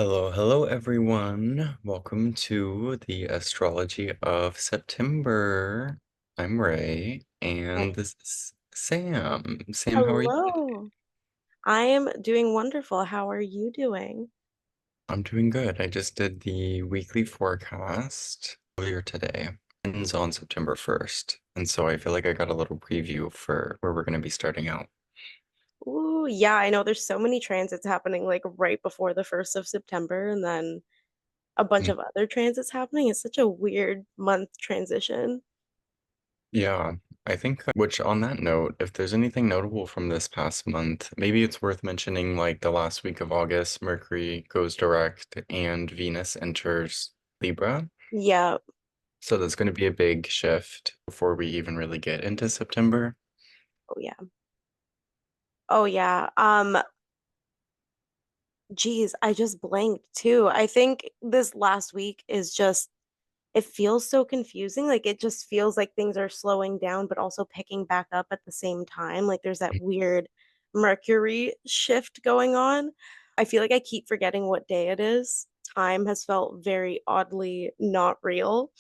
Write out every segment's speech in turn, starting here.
Hello everyone. Welcome to the Astrology of September. I'm Ray, and this is Sam. Sam, how are you today? Hello. I am doing wonderful. How are you doing? I'm doing good. I just did the weekly forecast earlier today. Ends on September 1st, and so I feel like I got a little preview for where we're going to be starting out. Ooh, yeah, I know there's so many transits happening like right before the 1st of September and then a bunch Mm, of other transits happening. It's such a weird month transition. Yeah, I think, which on that note, if there's anything notable from this past month, maybe it's worth mentioning like the last week of August, Mercury goes direct and Venus enters Libra. Yeah. So there's going to be a big shift before we even really get into September. Oh yeah. Oh yeah. Geez, I just blanked too. I think this last week is just it feels so confusing. Like it just feels like things are slowing down, but also picking back up at the same time. Like there's that weird Mercury shift going on. I feel like I keep forgetting what day it is. Time has felt very oddly not real.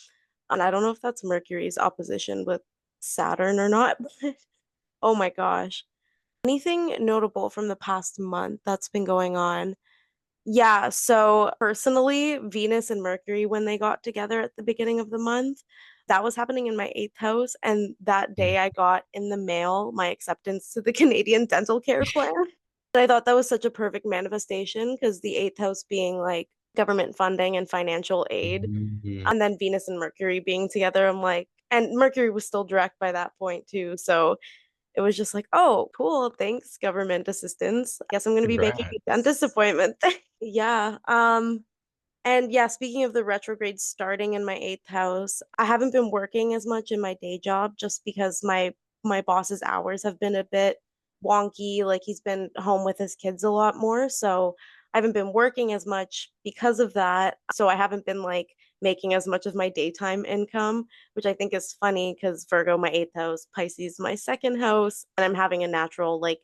And I don't know if that's Mercury's opposition with Saturn or not, but oh my gosh. Anything notable from the past month that's been going on? Yeah, so personally, Venus and Mercury, when they got together at the beginning of the month, that was happening in my eighth house. And that day I got in the mail my acceptance to the Canadian Dental Care Plan. I thought that was such a perfect manifestation because the eighth house being like government funding and financial aid, Mhm. and then Venus and Mercury being together, I'm like, and Mercury was still direct by that point too. So it was just like, oh, cool, thanks, government assistance. I guess I'm gonna be making a dentist Congrats. appointment. Yeah. And yeah, speaking of the retrograde starting in my eighth house, I haven't been working as much in my day job just because my boss's hours have been a bit wonky. Like he's been home with his kids a lot more. So I haven't been working as much because of that. So I haven't been like making as much of my daytime income, which I think is funny because Virgo, my eighth house, Pisces, my second house, and I'm having a natural like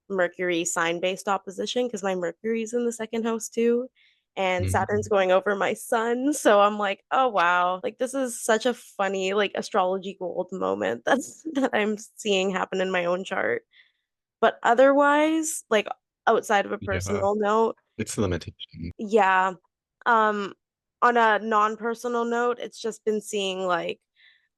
Mercury sign based opposition because my Mercury's in the second house too. And Saturn's Mhm. going over my sun. So I'm like, oh wow, like this is such a funny, like astrology gold moment that's that I'm seeing happen in my own chart. But otherwise, like outside of a Yeah, personal note, it's a limitation. yeah. Um, on a non-personal note, it's just been seeing like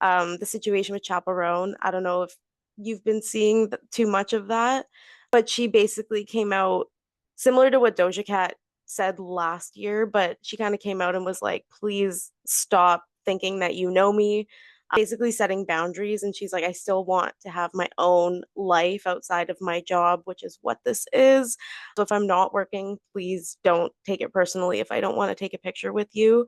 the situation with Chappel Roan. I don't know if you've been seeing too much of that, but she basically came out similar to what Doja Cat said last year, but she kind of came out and was like, please stop thinking that you know me, basically setting boundaries. And she's like, I still want to have my own life outside of my job, which is what this is. So if I'm not working, please don't take it personally if I don't want to take a picture with you.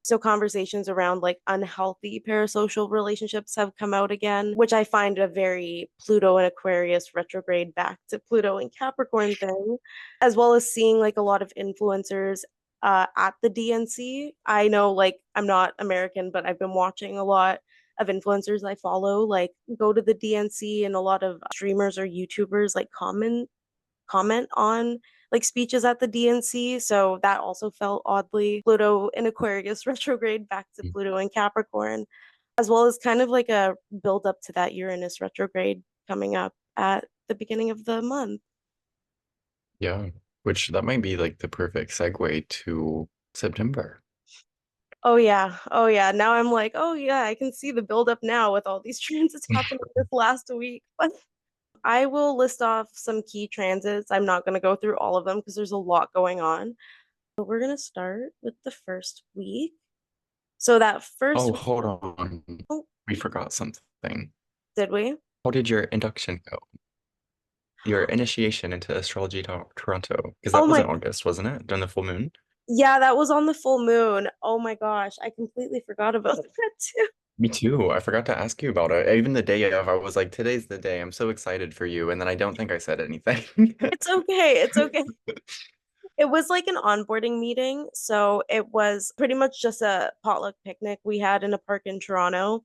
So conversations around like unhealthy parasocial relationships have come out again, which I find a very Pluto and Aquarius retrograde back to Pluto and Capricorn thing, as well as seeing like a lot of influencers at the DNC. I know like I'm not American, but I've been watching a lot of influencers I follow like go to the DNC, and a lot of streamers or YouTubers like comment on like speeches at the DNC. So that also felt oddly Pluto in Aquarius retrograde back to Pluto in Capricorn, as well as kind of like a build up to that Uranus retrograde coming up at the beginning of the month. Yeah, which that might be like the perfect segue to September. Oh yeah. Oh yeah. Now I'm like, oh yeah, I can see the build up now with all these transits happening this last week. But I will list off some key transits. I'm not going to go through all of them because there's a lot going on. But we're going to start with the first week. So that first Oh, week, hold on. oh, We forgot something. did we? How did your induction go? Your initiation into Astrology Toronto? Because Oh that was in my, August, wasn't it? During the full moon? yeah, that was on the full moon. Oh my gosh, I completely forgot about that too. Me too. I forgot to ask you about it. Even the day of, I was like, today's the day. I'm so excited for you. And then I don't think I said anything. It's okay. It's okay. It was like an onboarding meeting. So it was pretty much just a potluck picnic we had in a park in Toronto.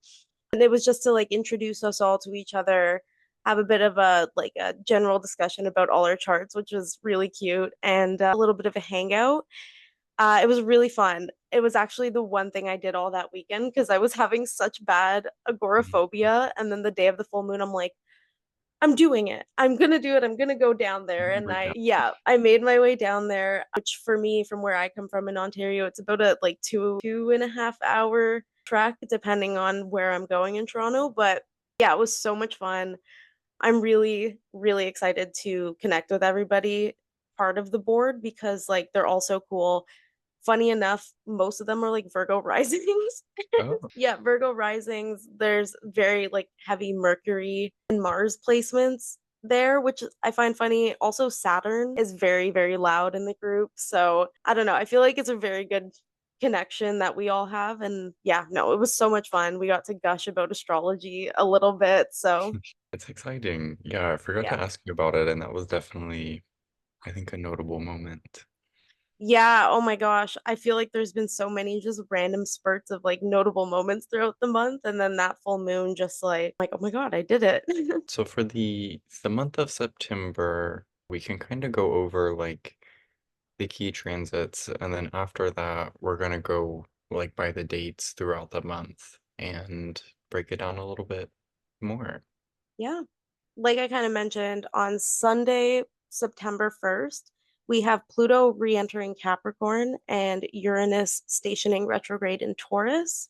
And it was just to like introduce us all to each other, have a bit of a like a general discussion about all our charts, which was really cute, and a little bit of a hangout. It was really fun. It was actually the one thing I did all that weekend because I was having such bad agoraphobia. And then the day of the full moon, I'm like, I'm doing it. I'm gonna do it. I'm gonna go down there. And Right now. yeah, I made my way down there, which for me, from where I come from in Ontario, it's about a like 2.5 hour trek, depending on where I'm going in Toronto. But yeah, it was so much fun. I'm really, really excited to connect with everybody part of the board because like they're all so cool. Funny enough, most of them are like Virgo risings. Oh, Yeah, Virgo risings. There's very like heavy Mercury and Mars placements there, which I find funny. Also, Saturn is very, very loud in the group. So I don't know. I feel like it's a very good connection that we all have. And yeah, no, it was so much fun. We got to gush about astrology a little bit. So it's exciting. Yeah, I forgot yeah. to ask you about it, and that was definitely, I think, a notable moment. Yeah, oh my gosh. I feel like there's been so many just random spurts of like notable moments throughout the month. And then that full moon just like, oh my God, I did it. So for the month of September, we can kind of go over like the key transits, and then after that, we're gonna go like by the dates throughout the month and break it down a little bit more. Yeah. Like I kind of mentioned, on Sunday, September 1st, we have Pluto re-entering Capricorn and Uranus stationing retrograde in Taurus.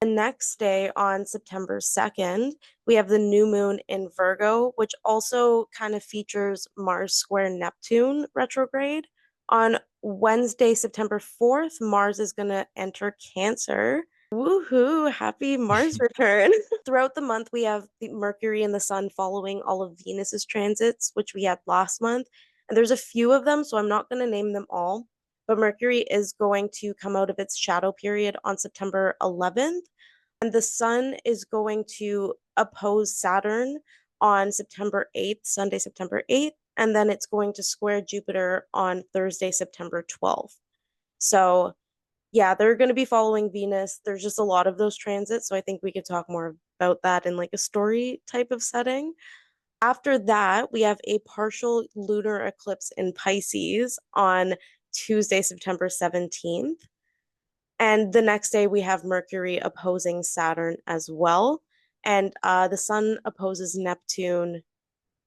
The next day, on September 2nd, we have the new moon in Virgo, which also kind of features Mars square Neptune retrograde. On Wednesday, September 4th, Mars is going to enter Cancer. Woohoo, happy Mars return. Throughout the month, we have the Mercury and the Sun following all of Venus's transits, which we had last month. And there's a few of them, so I'm not going to name them all. But Mercury is going to come out of its shadow period on September 11th. And the Sun is going to oppose Saturn on September 8th, Sunday, September 8th. And then it's going to square Jupiter on Thursday, September 12th. So yeah, they're going to be following Venus. There's just a lot of those transits. So I think we could talk more about that in like a story type of setting. After that, we have a partial lunar eclipse in Pisces on Tuesday, September 17th. And the next day, we have Mercury opposing Saturn as well. And the Sun opposes Neptune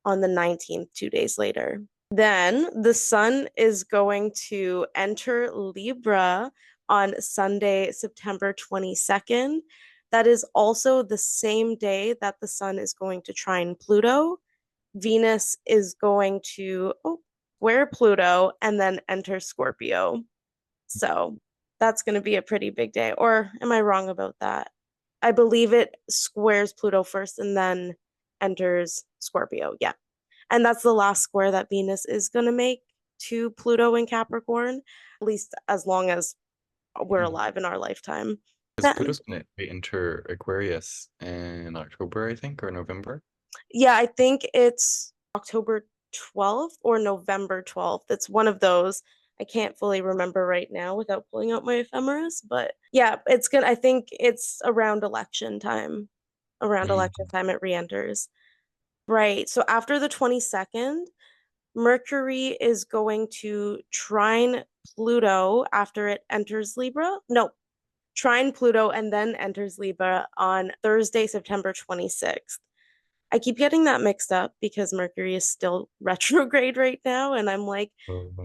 on the 19th, 2 days later. Then the Sun is going to enter Libra on Sunday, September 22nd. That is also the same day that the Sun is going to trine Pluto. Venus is going to square Pluto and then enter Scorpio. So that's going to be a pretty big day. Or am I wrong about that? I believe it squares Pluto first and then enters Scorpio. Yeah. And that's the last square that Venus is going to make to Pluto in Capricorn, at least as long as we're alive in our lifetime. Because Then, Pluto's gonna enter Aquarius in October, I think, or November. yeah, I think it's October 12th or November 12th. It's one of those. I can't fully remember right now without pulling out my ephemeris, but yeah, it's gonna, I think it's around election time. Around election Mm. time, it re-enters. Right. So after the 22nd, Mercury is going to trine Pluto after it enters Libra. No, trine Pluto and then enters Libra on Thursday, September 26th. I keep getting that mixed up because Mercury is still retrograde right now. And I'm like,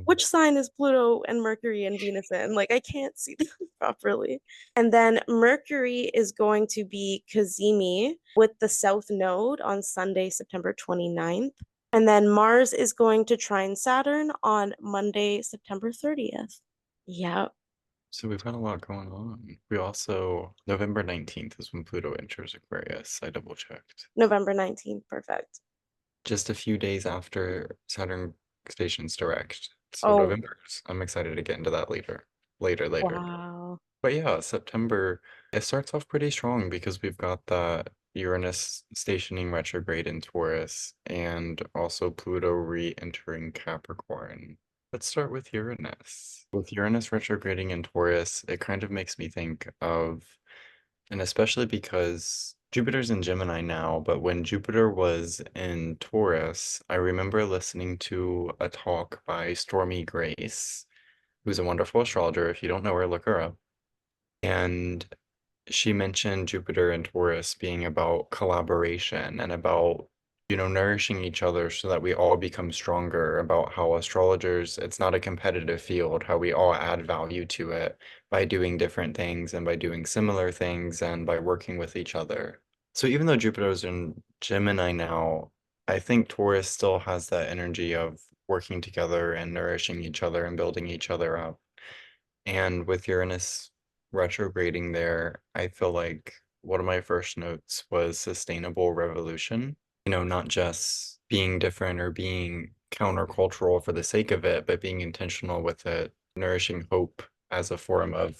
which sign is Pluto and Mercury and Venus in? Like, I can't see them properly. And then Mercury is going to be Cazimi with the South Node on Sunday, September 29th. And then Mars is going to trine Saturn on Monday, September 30th. Yeah, So we've got a lot going on. We also, November 19th is when Pluto enters Aquarius. I double checked. November 19th. Perfect. Just a few days after Saturn stations direct. So Oh, November, I'm excited to get into that later. wow. But yeah, September, it starts off pretty strong because we've got that Uranus stationing retrograde in Taurus and also Pluto re-entering Capricorn. Let's start with Uranus. With Uranus retrograding in Taurus, it kind of makes me think of, and especially because Jupiter's in Gemini now, but when Jupiter was in Taurus, I remember listening to a talk by Stormy Grace who's a wonderful astrologer. If you don't know her, look her up. And she mentioned Jupiter and Taurus being about collaboration and about, nourishing each other so that we all become stronger, about how astrologers, it's not a competitive field, how we all add value to it by doing different things and by doing similar things and by working with each other. So even though Jupiter's in Gemini now, I think Taurus still has that energy of working together and nourishing each other and building each other up. And with Uranus retrograding there, I feel like one of my first notes was sustainable revolution. Not just being different or being countercultural for the sake of it, but being intentional with it, nourishing hope as a form of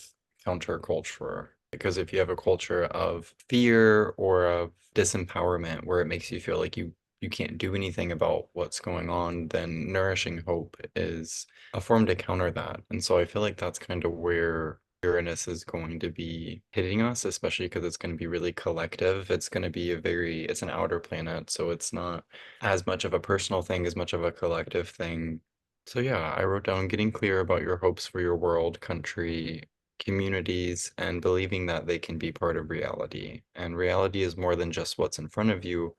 counterculture. Because if you have a culture of fear or of disempowerment where it makes you feel like you can't do anything about what's going on, then nourishing hope is a form to counter that. And so I feel like that's kind of where Uranus is going to be hitting us, especially because it's going to be really collective. It's going to be it's an outer planet, so it's not as much of a personal thing, as much of a collective thing. So yeah, I wrote down getting clear about your hopes for your world, country, communities, and believing that they can be part of reality. And reality is more than just what's in front of you.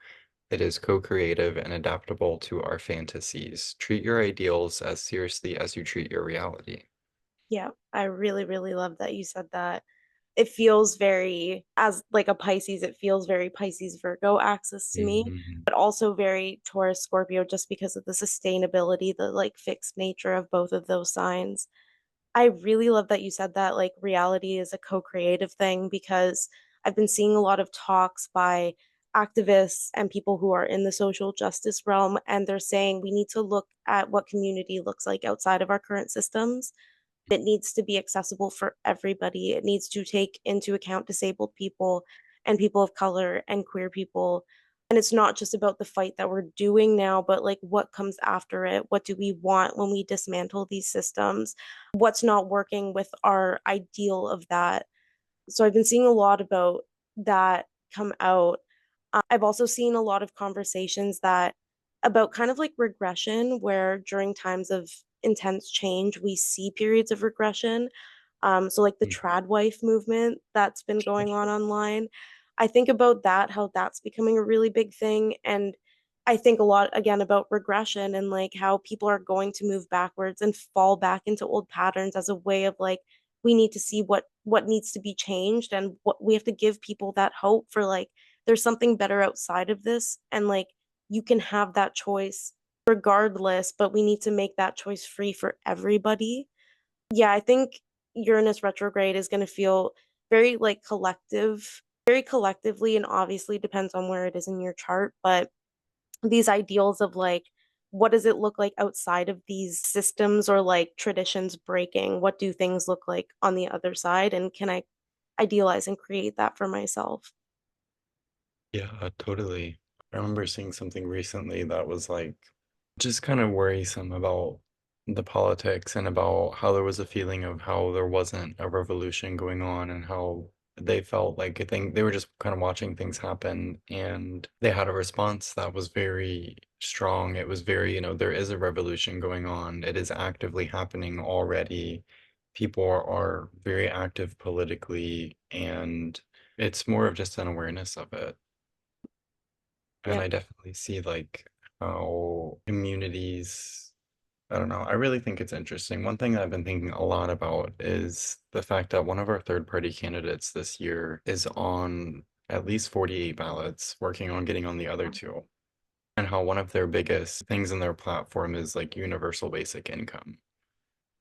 It is co-creative and adaptable to our fantasies. Treat your ideals as seriously as you treat your reality. Yeah, I really, really love that you said that. It feels very, as like a Pisces, it feels very Pisces Virgo axis to me, Mhm. but also very Taurus Scorpio just because of the sustainability, the like fixed nature of both of those signs. I really love that you said that like reality is a co-creative thing because I've been seeing a lot of talks by activists and people who are in the social justice realm, and they're saying we need to look at what community looks like outside of our current systems. It needs to be accessible for everybody. It needs to take into account disabled people and people of color and queer people. And it's not just about the fight that we're doing now, but like what comes after it. What do we want when we dismantle these systems? What's not working with our ideal of that? So I've been seeing a lot about that come out. I've also seen a lot of conversations that about kind of like regression, where during times of intense change, we see periods of regression. So like the trad wife movement that's been going on online. I think about that, how that's becoming a really big thing. And I think a lot again about regression and like how people are going to move backwards and fall back into old patterns as a way of like we need to see what needs to be changed and what we have to give people that hope for like there's something better outside of this and like you can have that choice regardless, but we need to make that choice free for everybody. Yeah, I think Uranus retrograde is going to feel very like collective, very collectively, and obviously depends on where it is in your chart. But these ideals of like, what does it look like outside of these systems or like traditions breaking? What do things look like on the other side? And can I idealize and create that for myself? Yeah, totally. I remember seeing something recently that was like just kind of worrisome about the politics and about how there was a feeling of how there wasn't a revolution going on and how they felt like I think they were just kind of watching things happen and they had a response that was very strong. It was very, there is a revolution going on. It is actively happening already. People are very active politically and it's more of just an awareness of it. And Yeah. I definitely see like how communities, I don't know, I really think it's interesting. One thing that I've been thinking a lot about is the fact that one of our third party candidates this year is on at least 48 ballots, working on getting on the other two, and how one of their biggest things in their platform is like universal basic income.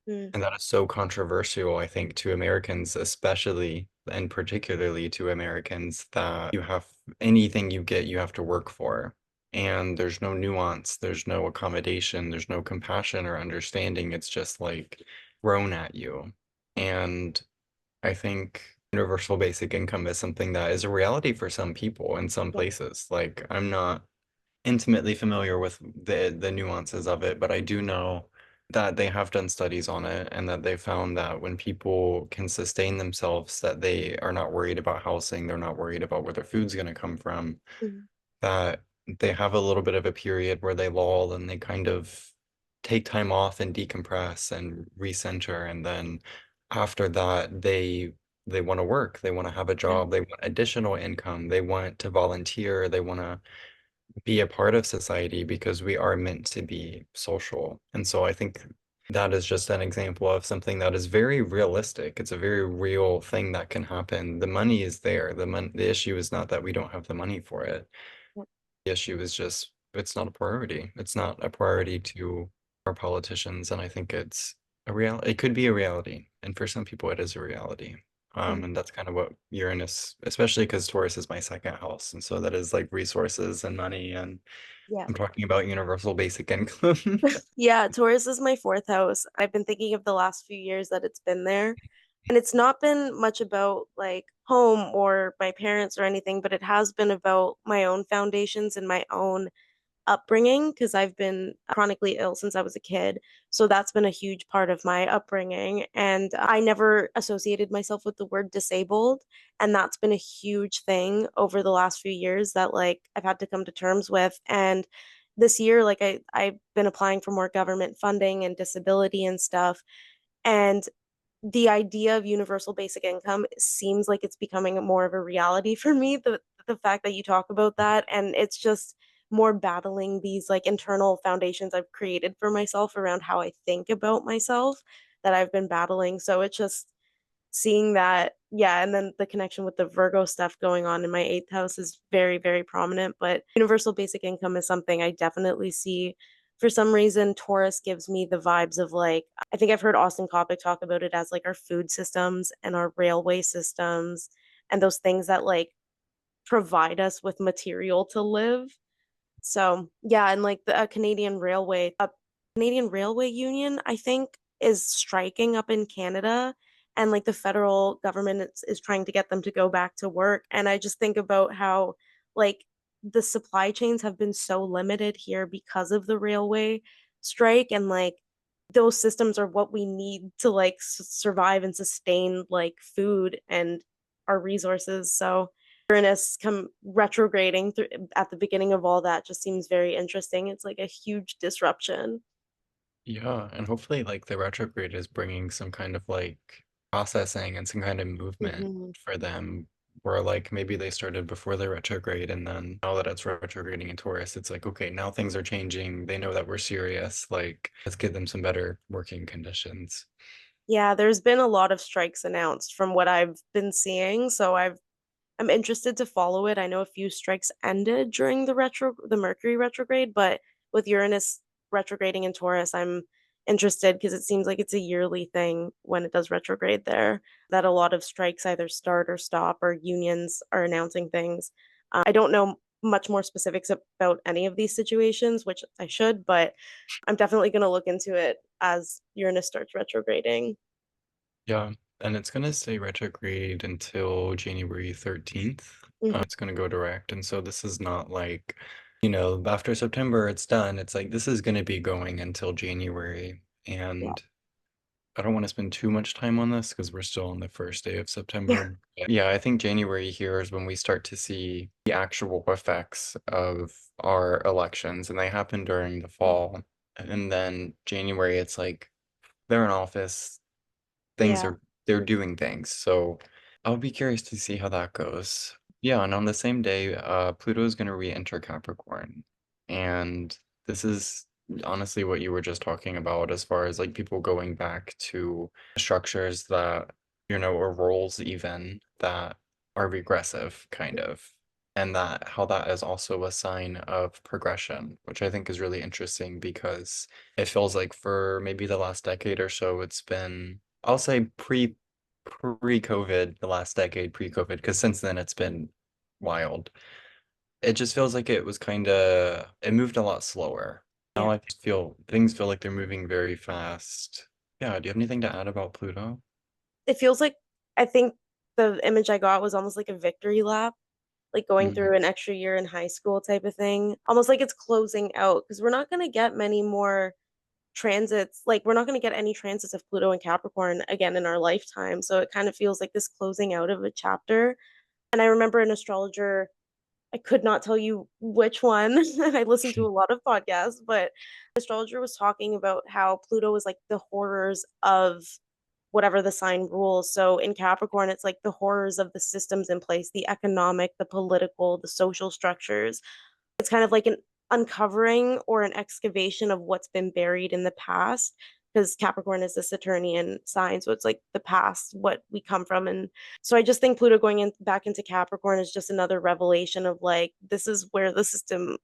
Mm, And that is so controversial, I think, to Americans, especially and particularly to Americans, that you have anything you get, you have to work for. And there's no nuance, there's no accommodation, there's no compassion or understanding. It's just like thrown at you. And I think universal basic income is something that is a reality for some people in some yeah. places. Like, I'm not intimately familiar with the nuances of it, but I do know that they have done studies on it and that they found that when people can sustain themselves, that they are not worried about housing, they're not worried about where their food's going to come from, Mm, that they have a little bit of a period where they lull and they kind of take time off and decompress and recenter, and then after that they want to work, they want to have a Yeah. job, they want additional income, they want to volunteer, they want to be a part of society because we are meant to be social. And so I think that is just an example of something that is very realistic. It's a very real thing that can happen. The money is there. The issue is not that we don't have the money for it. The issue is just it's not a priority. It's not a priority to our politicians, and I think it's a real it could be a reality. And for some people it is a reality. Mhm. And that's kind of what Uranus, especially because Taurus is my second house, and so that is like resources and money, and Yeah. I'm talking about universal basic income. Yeah, Taurus is my fourth house. I've been thinking of the last few years that it's been there. And it's not been much about like home or my parents or anything, but it has been about my own foundations and my own upbringing because I've been chronically ill since I was a kid. So that's been a huge part of my upbringing. And I never associated myself with the word disabled. And that's been a huge thing over the last few years that like I've had to come to terms with. And this year, like I've been applying for more government funding and disability and stuff. And the idea of universal basic income seems like it's becoming more of a reality for me. The fact that you talk about that, and it's just more battling these like internal foundations I've created for myself around how I think about myself that I've been battling. So it's just seeing that, yeah, and then the connection with the Virgo stuff going on in my eighth house is very, very prominent. But universal basic income is something I definitely see. For some reason, Taurus gives me the vibes of like, I think I've heard Austin Coppock talk about it as like our food systems and our railway systems and those things that like provide us with material to live. So yeah, and like the Canadian Railway Union, I think, is striking up in Canada, and like the federal government is trying to get them to go back to work. And I just think about how like the supply chains have been so limited here because of the railway strike, and like those systems are what we need to like survive and sustain like food and our resources. So Uranus come retrograding at the beginning of all that just seems very interesting. It's like a huge disruption. Yeah, and hopefully like the retrograde is bringing some kind of like processing and some kind of movement Mhm. for them where like maybe they started before the retrograde, and then now that it's retrograding in Taurus, it's like, okay, now things are changing. They know that we're serious. Like, let's give them some better working conditions. Yeah, there's been a lot of strikes announced from what I've been seeing, so I'm interested to follow it. I know a few strikes ended during the Mercury retrograde, but with Uranus retrograding in Taurus, I'm interested because it seems like it's a yearly thing when it does retrograde there, that a lot of strikes either start or stop, or unions are announcing things. I don't know much more specifics about any of these situations, which I should, but I'm definitely going to look into it as Uranus starts retrograding. Yeah, and it's gonna stay retrograde until January 13th. Mhm. It's gonna go direct, and so this is not like, after September it's done. It's like this is gonna be going until January, Yeah. and I don't want to spend too much time on this because we're still on the first day of Yeah. September. Yeah, I think January here is when we start to see the actual effects of our elections, and they happen during the fall. And then January, it's like they're in office, things Yeah. are they're doing things. So I'll be curious to see how that goes. Yeah, and on the same day, Pluto is going to re-enter Capricorn. And this is honestly what you were just talking about as far as like people going back to structures that, or roles even that are regressive, kind of. And that how that is also a sign of progression, which I think is really interesting because it feels like for maybe the last decade or so, it's been, I'll say pre-COVID, the last decade pre-COVID, because since then it's been wild. It just feels like it moved a lot slower. Now Yeah. I just feel things feel like they're moving very fast. Yeah, do you have anything to add about Pluto? It feels like I think the image I got was almost like a victory lap, like going Mm, through an extra year in high school type of thing. Almost like it's closing out because we're not going to get many more transits. Like we're not going to get any transits of Pluto and Capricorn again in our lifetime. So it kind of feels like this closing out of a chapter. And I remember an astrologer I could not tell you which one. I listened to a lot of podcasts, but astrologer was talking about how Pluto is like the horrors of whatever the sign rules. So in Capricorn, it's like the horrors of the systems in place, the economic, the political, the social structures. It's kind of like an uncovering or an excavation of what's been buried in the past, because Capricorn is the Saturnian sign, so it's like the past, what we come from. And so I just think Pluto going in back into Capricorn is just another revelation of like, this is where the system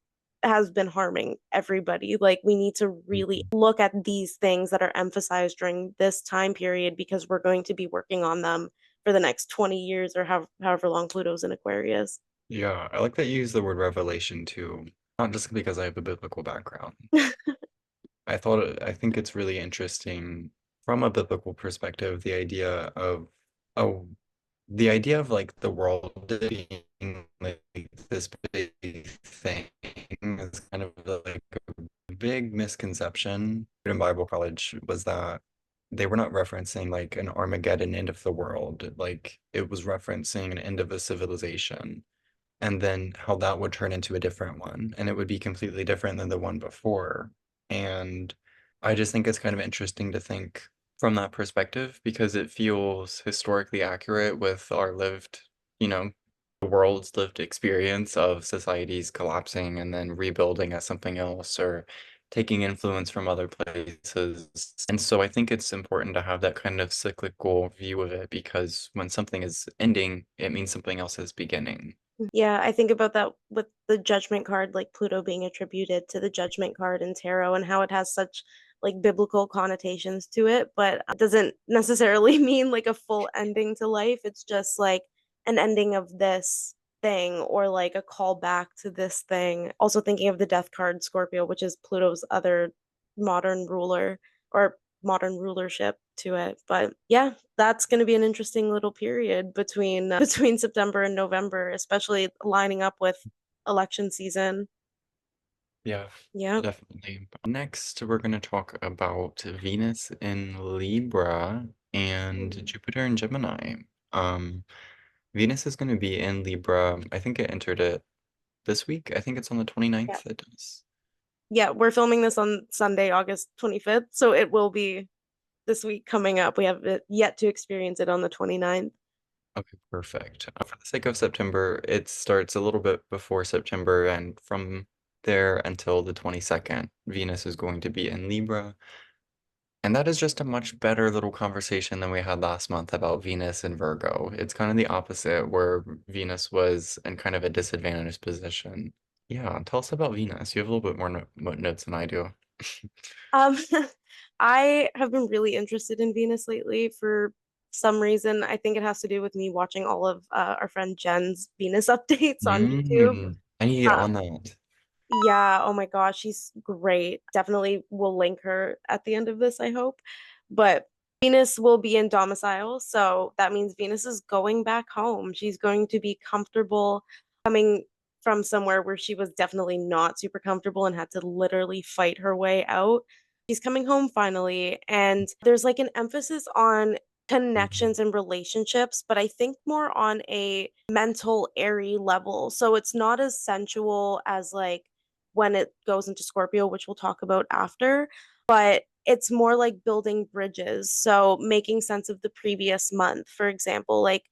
has been harming everybody. Like, we need to really Mhm. look at these things that are emphasized during this time period, because we're going to be working on them for the next 20 years, or however long Pluto's in Aquarius. Yeah, I like that you use the word revelation too, not just because I have a biblical background. I think it's really interesting from a biblical perspective, oh, the idea of like the world being like this big thing is kind of like a big misconception in Bible college was that they were not referencing like an Armageddon end of the world. Like it was referencing an end of a civilization and then how that would turn into a different one and it would be completely different than the one before. And I just think it's kind of interesting to think from that perspective because it feels historically accurate with our lived, you know, the world's lived experience of societies collapsing and then rebuilding as something else or taking influence from other places. And so I think it's important to have that kind of cyclical view of it because when something is ending, it means something else is beginning. Yeah, I think about that with the judgment card, like Pluto being attributed to the judgment card in tarot, and how it has such like biblical connotations to it, but it doesn't necessarily mean like a full ending to life. It's just like an ending of this thing, or like a callback to this thing. Also thinking of the death card Scorpio, which is Pluto's other modern ruler, or modern rulership to it. But yeah, that's going to be an interesting little period between between September and November, especially lining up with election season. Yeah, Yeah. definitely. Next, we're going to talk about Venus in Libra and Jupiter in Gemini. Um, Venus is going to be in Libra. I think it entered it this week. I think it's on the Yeah. 29th it does. Yeah, we're filming this on Sunday, August 25th, so it will be this week coming up. We have yet to experience it on the 29th. Okay, perfect. For the sake of September, it starts a little bit before September, and from there until the 22nd, Venus is going to be in Libra. And that is just a much better little conversation than we had last month about Venus and Virgo. It's kind of the opposite, where Venus was in kind of a disadvantaged position. Yeah, tell us about Venus. You have a little bit more notes than I do. Um, I have been really interested in Venus lately for some reason. I think it has to do with me watching all of our friend Jen's Venus updates on YouTube. I need to get Uh, on that. Yeah, oh my gosh, she's great. Definitely will link her at the end of this, I hope. But Venus will be in domicile, so that means Venus is going back home. She's going to be comfortable coming from somewhere where she was definitely not super comfortable and had to literally fight her way out. She's coming home finally, and there's like an emphasis on Mhm. connections and relationships, but I think more on a mental, airy level. So it's not as sensual as like when it goes into Scorpio, which we'll talk about after, but it's more like building bridges. So making sense of the previous month, for example, like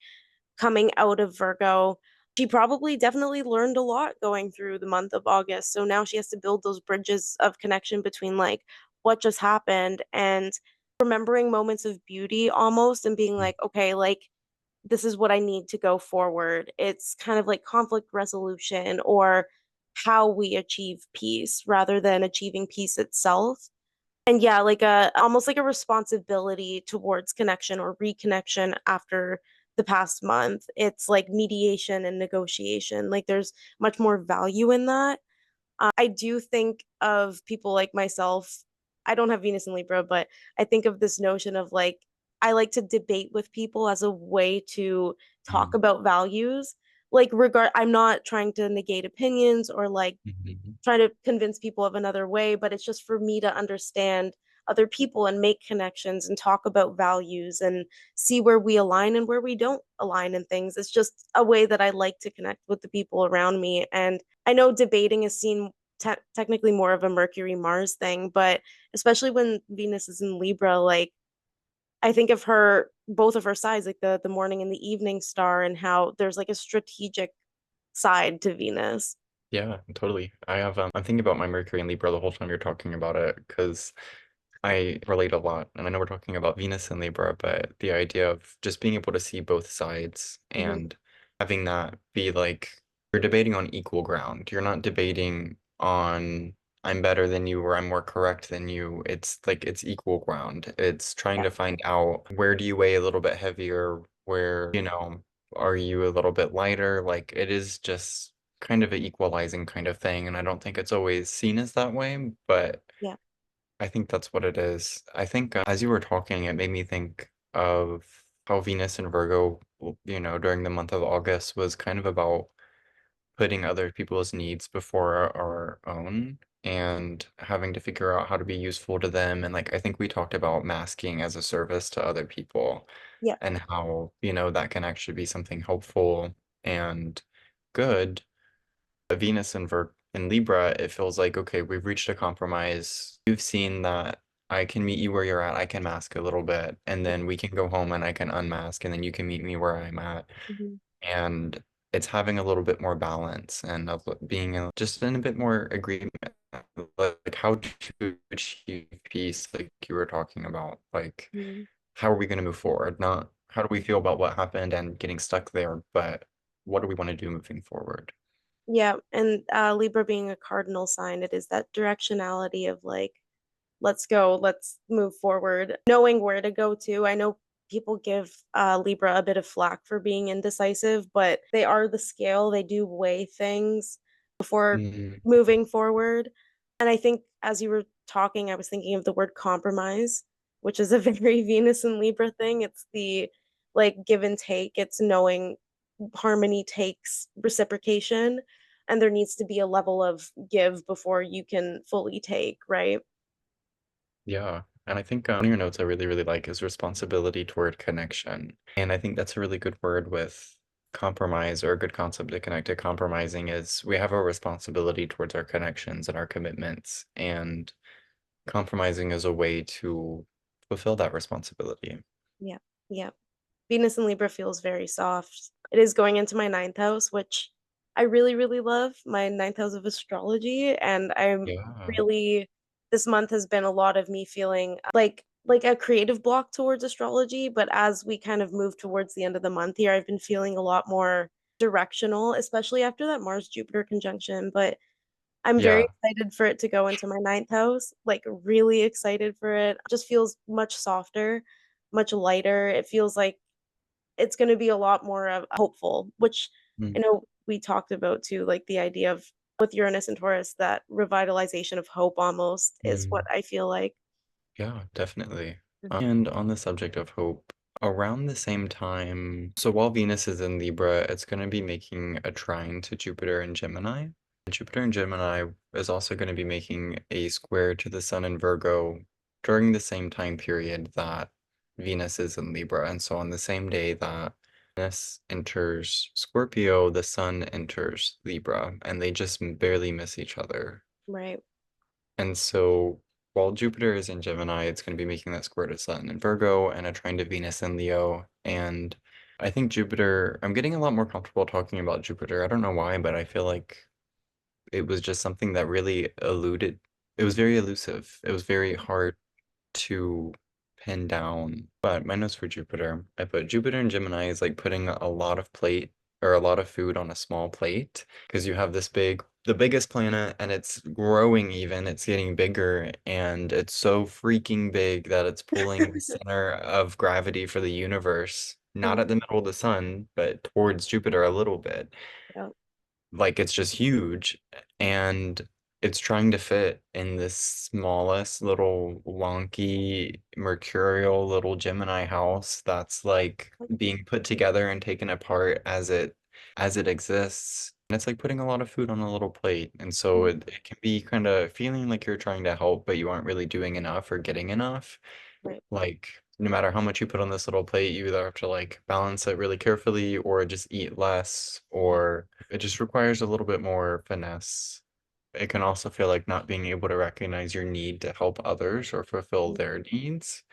coming out of Virgo, she probably definitely learned a lot going through the month of August. So now she has to build those bridges of connection between like what just happened and remembering moments of beauty almost, and being like, okay, like this is what I need to go forward. It's kind of like conflict resolution, or how we achieve peace rather than achieving peace itself. And yeah, like a almost like a responsibility towards connection or reconnection after the past month. It's like mediation and negotiation. Like there's much more value in that. I do think of people like myself. I don't have Venus in Libra, but I think of this notion of like, I like to debate with people as a way to talk Mhm. about values. Like, I'm not trying to negate opinions or like Mhm. trying to convince people of another way, but it's just for me to understand other people and make connections and talk about values and see where we align and where we don't align in things. It's just a way that I like to connect with the people around me. And I know debating is seen technically more of a Mercury Mars thing, but especially when Venus is in Libra, like I think of her, both of her sides, like the morning and the evening star, and how there's like a strategic side to Venus. Yeah, totally. I'm thinking about my Mercury and Libra the whole time you're talking about it because I relate a lot. And I know we're talking about Venus and Libra, but the idea of just being able to see both sides Hmm. and having that be like you're debating on equal ground. You're not debating on I'm better than you or I'm more correct than you. It's like it's equal ground. It's trying Yeah, to find out where do you weigh a little bit heavier, where, are you a little bit lighter? Like it is just kind of an equalizing kind of thing. And I don't think it's always seen as that way, but yeah, I think that's what it is. I think as you were talking, it made me think of how Venus and Virgo, during the month of August was kind of about putting other people's needs before our own and having to figure out how to be useful to them. And like, I think we talked about masking as a service to other people yeah. and how, that can actually be something helpful and good. Venus and in Libra, it feels like, okay, we've reached a compromise. You've seen that I can meet you where you're at. I can mask a little bit, and then we can go home and I can unmask, and then you can meet me where I'm at. Mhm. And it's having a little bit more balance and of being just in a bit more agreement, like how to achieve peace, like you were talking about. Like, Mhm. how are we going to move forward? Not how do we feel about what happened and getting stuck there, but what do we want to do moving forward? Yeah, and Libra being a cardinal sign, it is that directionality of like, let's go, let's move forward, knowing where to go to. I know people give Libra a bit of flack for being indecisive, but they are the scale. They do weigh things before Mm, moving forward. And I think as you were talking, I was thinking of the word compromise, which is a very Venus and Libra thing. It's the like give and take, it's knowing harmony takes reciprocation, and there needs to be a level of give before you can fully take, right? yeah. And I think one of your notes I really, really like is responsibility toward connection. And I think that's a really good word with compromise or a good concept to connect to compromising is we have a responsibility towards our connections and our commitments. And compromising is a way to fulfill that responsibility. Yeah, yeah. Venus in Libra feels very soft. It is going into my ninth house, which I really, really love, my ninth house of astrology. And I'm Yeah. really, this month has been a lot of me feeling like a creative block towards astrology. But as we kind of move towards the end of the month here, I've been feeling a lot more directional, especially after that Mars Jupiter conjunction. But I'm very Yeah. excited for it to go into my ninth house, like really excited for it. It just feels much softer, much lighter. It feels like it's going to be a lot more of hopeful, which Mm, I know we talked about too, like the idea of with Uranus and Taurus, that revitalization of hope almost is what mm. I feel like. Yeah, definitely. And on the subject of hope, around the same time, so while Venus is in Libra, it's going to be making a trine to Jupiter and Gemini. Jupiter and Gemini is also going to be making a square to the Sun in Virgo during the same time period that Venus is in Libra. And so on the same day that Venus enters Scorpio, the Sun enters Libra, and they just barely miss each other. Right. And so while Jupiter is in Gemini, it's going to be making that square to Saturn in Virgo and a trine to Venus in Leo. And I think Jupiter, I'm getting a lot more comfortable talking about Jupiter. I don't know why, but I feel like it was just something that really eluded. It was very elusive. It was very hard to pin down. But my notes for Jupiter, I put Jupiter and Gemini is like putting a lot of plate or a lot of food on a small plate because you have the biggest planet and it's growing even, it's getting bigger and it's so freaking big that it's pulling the center of gravity for the universe, not Mhm. at the middle of the sun, but towards Jupiter a little bit. Yeah. Like it's just huge and it's trying to fit in this smallest little wonky mercurial little Gemini house that's like being put together and taken apart as it exists And it's like putting a lot of food on a little plate. And so Mhm. it can be kind of feeling like you're trying to help, but you aren't really doing enough or getting enough. Right. Like, no matter how much you put on this little plate, you either have to like balance it really carefully or just eat less, or it just requires a little bit more finesse. It can also feel like not being able to recognize your need to help others or fulfill Mhm. their needs.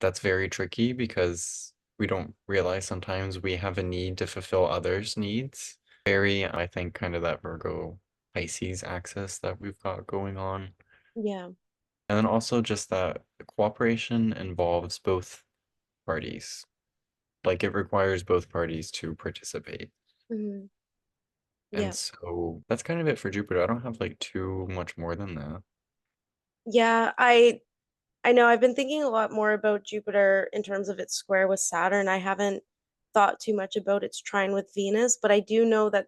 That's very tricky because we don't realize sometimes we have a need to fulfill others' needs. Very, I think, kind of that Virgo Pisces axis that we've got going on. Yeah. And then also just that cooperation involves both parties. Like it requires both parties to participate. Hmm. And Yeah. so that's kind of it for Jupiter. I don't have like too much more than that. Yeah, I know I've been thinking a lot more about Jupiter in terms of its square with Saturn. I haven't thought too much about its trine with Venus, but I do know that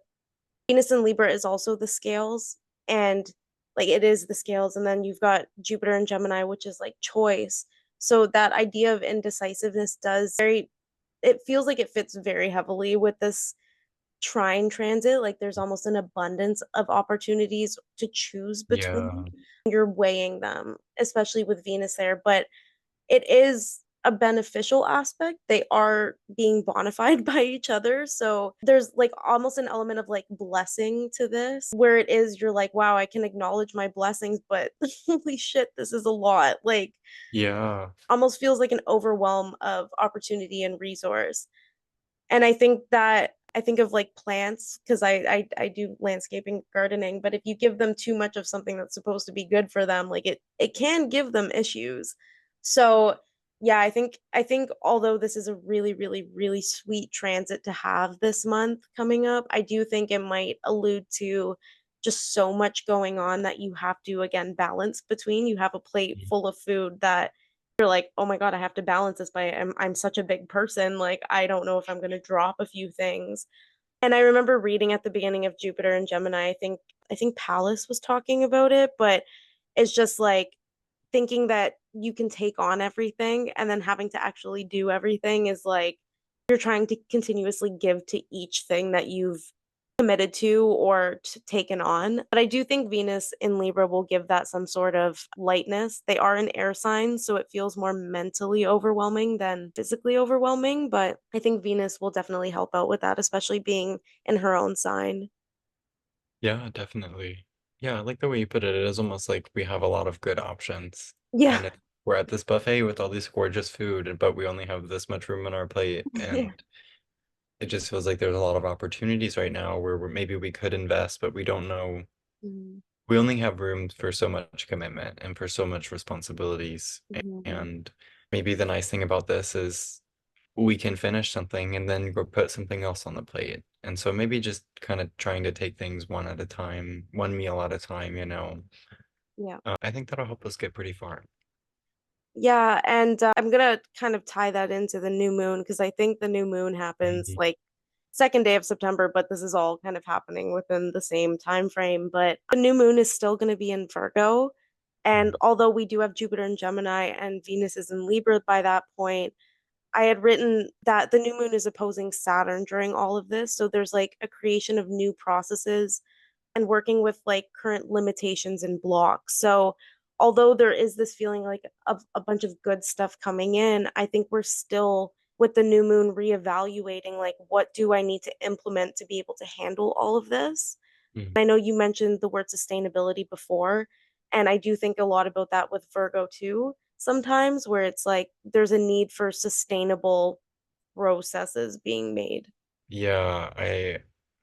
Venus in Libra is also the scales, and like it is the scales, and then you've got Jupiter in Gemini, which is like choice. So that idea of indecisiveness does very, it feels like it fits very heavily with this trine transit. Like there's almost an abundance of opportunities to choose between. Yeah. You're weighing them, especially with Venus there, but it is a beneficial aspect. They are being bona fide by each other. So there's like almost an element of like blessing to this, where it is you're like, wow, I can acknowledge my blessings, but holy shit, this is a lot. Like Yeah. almost feels like an overwhelm of opportunity and resource. And I think that I think of like plants because I do landscaping gardening, but if you give them too much of something that's supposed to be good for them, like it can give them issues. So yeah, I think although this is a really, really, really sweet transit to have this month coming up, I do think it might allude to just so much going on that you have to again balance between. You have a plate full of food that you're like, oh my God, I have to balance this by I'm such a big person. Like, I don't know if I'm gonna drop a few things. And I remember reading at the beginning of Jupiter and Gemini, I think Pallas was talking about it, but it's just like thinking that you can take on everything and then having to actually do everything is like you're trying to continuously give to each thing that you've committed to or taken on. But I do think Venus in Libra will give that some sort of lightness. They are an air sign, so it feels more mentally overwhelming than physically overwhelming. But I think Venus will definitely help out with that, especially being in her own sign. Yeah, definitely. Yeah, I like the way you put it. It is almost like we have a lot of good options. Yeah. And we're at this buffet with all this gorgeous food, but we only have this much room on our plate. And Yeah. it just feels like there's a lot of opportunities right now where maybe we could invest, but we don't know. Mhm. We only have room for so much commitment and for so much responsibilities. Mhm. And maybe the nice thing about this is we can finish something and then go put something else on the plate. And so maybe just kind of trying to take things one at a time, one meal at a time, you know. Yeah. I think that'll help us get pretty far. Yeah, and I'm gonna kind of tie that into the new moon because I think the new moon happens Mhm. like second day of September, but this is all kind of happening within the same time frame. But the new moon is still going to be in Virgo, and Mhm. although we do have Jupiter in Gemini and Venus is in Libra by that point, I had written that the new moon is opposing Saturn during all of this, so there's like a creation of new processes and working with like current limitations and blocks. So although there is this feeling like of a bunch of good stuff coming in, I think we're still with the new moon reevaluating like what do I need to implement to be able to handle all of this. Mhm. I know you mentioned the word sustainability before, and I do think a lot about that with Virgo too, sometimes where it's like there's a need for sustainable processes being made. Yeah,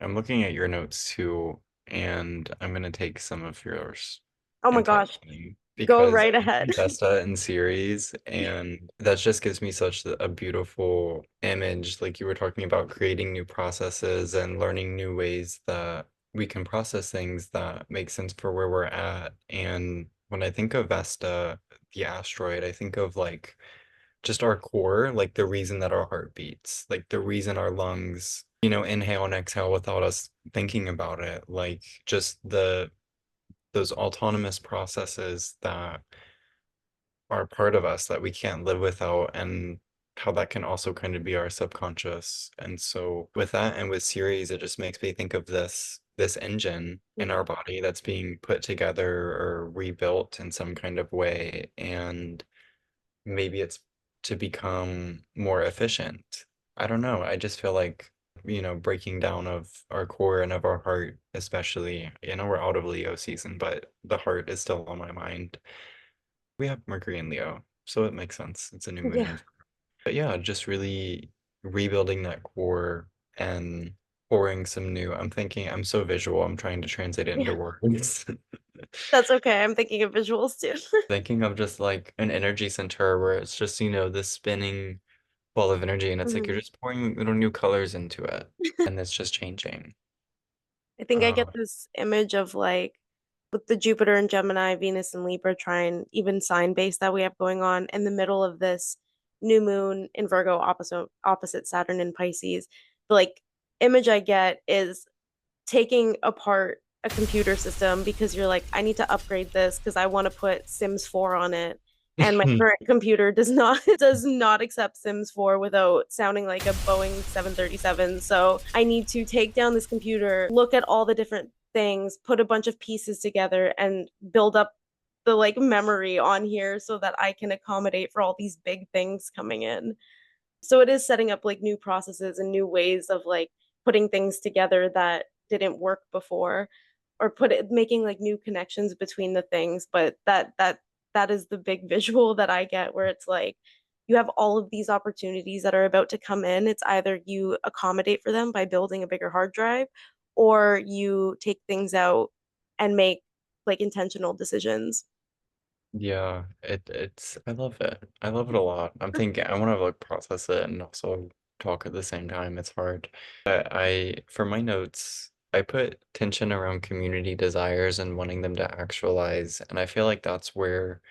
I'm looking at your notes too, and I'm gonna take some of yours Oh my and type gosh, them go because right I ahead. mentioned Vesta in series, and that just gives me such a beautiful image. Like you were talking about creating new processes and learning new ways that we can process things that make sense for where we're at. And when I think of Vesta, the asteroid, I think of like just our core, like the reason that our heart beats, like the reason our lungs, inhale and exhale without us thinking about it, like just those autonomous processes that are part of us that we can't live without. And how that can also kind of be our subconscious. And so with that and with series, it just makes me think of this engine in our Mhm. body that's being put together or rebuilt in some kind of way. And maybe it's to become more efficient. I don't know. I just feel like, breaking down of our core and of our heart, especially, we're out of Leo season, but the heart is still on my mind. We have Mercury in Leo, so it makes sense. It's a new moon Yeah. in. But yeah, just really rebuilding that core and pouring some new. I'm thinking, I'm so visual, I'm trying to translate it Yeah. into words. That's okay. I'm thinking of visuals too. Thinking of just like an energy center where it's just, this spinning ball of energy and it's like you're Mhm. just pouring little new colors into it and it's just changing. I think I get Uh, this image of like with the Jupiter and Gemini, Venus and Libra trine, even sign base that we have going on in the middle of this new moon in Virgo opposite Saturn in Pisces. The like image I get is taking apart a computer system because you're like, I need to upgrade this because I want to put Sims 4 on it. And my current computer does not does not accept Sims 4 without sounding like a Boeing 737. So I need to take down this computer, look at all the different things, put a bunch of pieces together and build up the like memory on here so that I can accommodate for all these big things coming in. So it is setting up like new processes and new ways of like putting things together that didn't work before or making like new connections between the things, but that is the big visual that I get where it's like you have all of these opportunities that are about to come in. It's either you accommodate for them by building a bigger hard drive or you take things out and make like intentional decisions. Yeah, it's I love it. I love it a lot. I'm thinking I want to like process it and also talk at the same time. It's hard. But for my notes, I put tension around community desires and wanting them to actualize. And I feel like that's where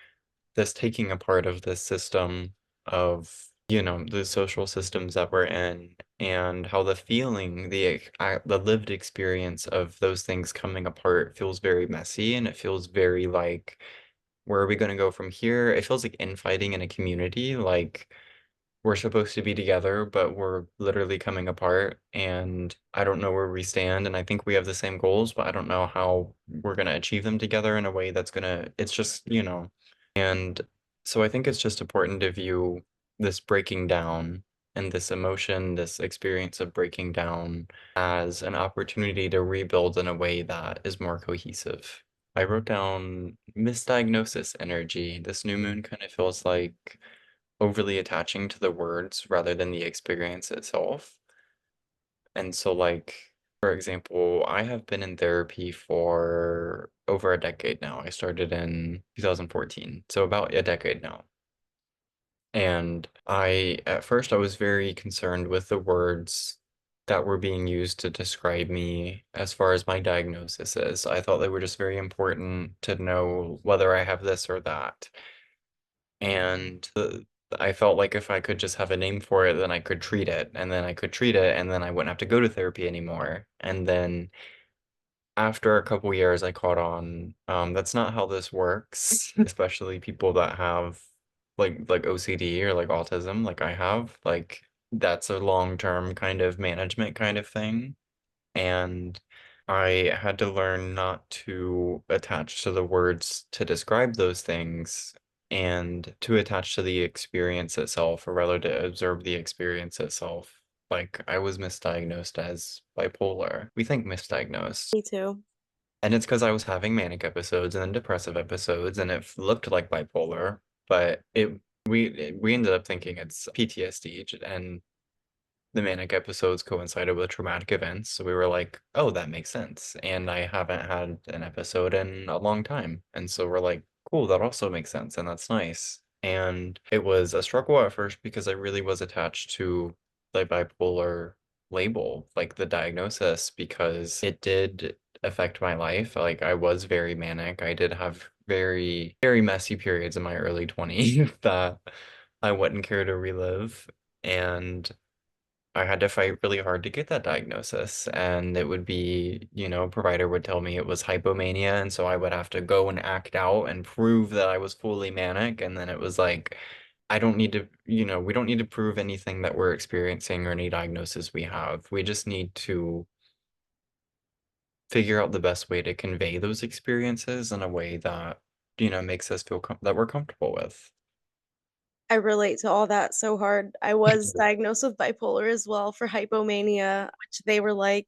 this taking apart of this system of, the social systems that we're in and how the feeling, the lived experience of those things coming apart feels very messy and it feels very like where are we going to go from here? It feels like infighting in a community. Like we're supposed to be together, but we're literally coming apart. And I don't know where we stand. And I think we have the same goals, but I don't know how we're going to achieve them together in a way that's it's just, And so I think it's just important to view this breaking down and this emotion, this experience of breaking down as an opportunity to rebuild in a way that is more cohesive. I wrote down misdiagnosis energy. This new moon kind of feels like overly attaching to the words rather than the experience itself. And so, like, for example, I have been in therapy for over a decade now. I started in 2014, so about a decade now. And at first, I was very concerned with the words that were being used to describe me as far as my diagnosis is. I thought they were just very important to know whether I have this or that. And I felt like if I could just have a name for it, then I could treat it, and then I could treat it, and then I wouldn't have to go to therapy anymore. And then after a couple years, I caught on, that's not how this works, especially people that have like OCD or like autism, like I have. Like that's a long-term kind of management kind of thing. And I had to learn not to attach to the words to describe those things and to attach to the experience itself, or rather to observe the experience itself. Like I was misdiagnosed as bipolar. We think misdiagnosed. Me too. And it's because I was having manic episodes and then depressive episodes, and it looked like bipolar, but we ended up thinking it's PTSD, and the manic episodes coincided with traumatic events. So we were like, oh, that makes sense. And I haven't had an episode in a long time. And so we're like, cool, that also makes sense. And that's nice. And it was a struggle at first because I really was attached to the bipolar label, like the diagnosis, because it did affect my life. Like I was very manic. I did have very, very messy periods in my early 20s that I wouldn't care to relive. And I had to fight really hard to get that diagnosis. And it would be, provider would tell me it was hypomania. And so I would have to go and act out and prove that I was fully manic. And then it was like, I don't need to, we don't need to prove anything that we're experiencing or any diagnosis we have. We just need to figure out the best way to convey those experiences in a way that, makes us feel that we're comfortable with. I relate to all that so hard. I was diagnosed with bipolar as well for hypomania, which they were like,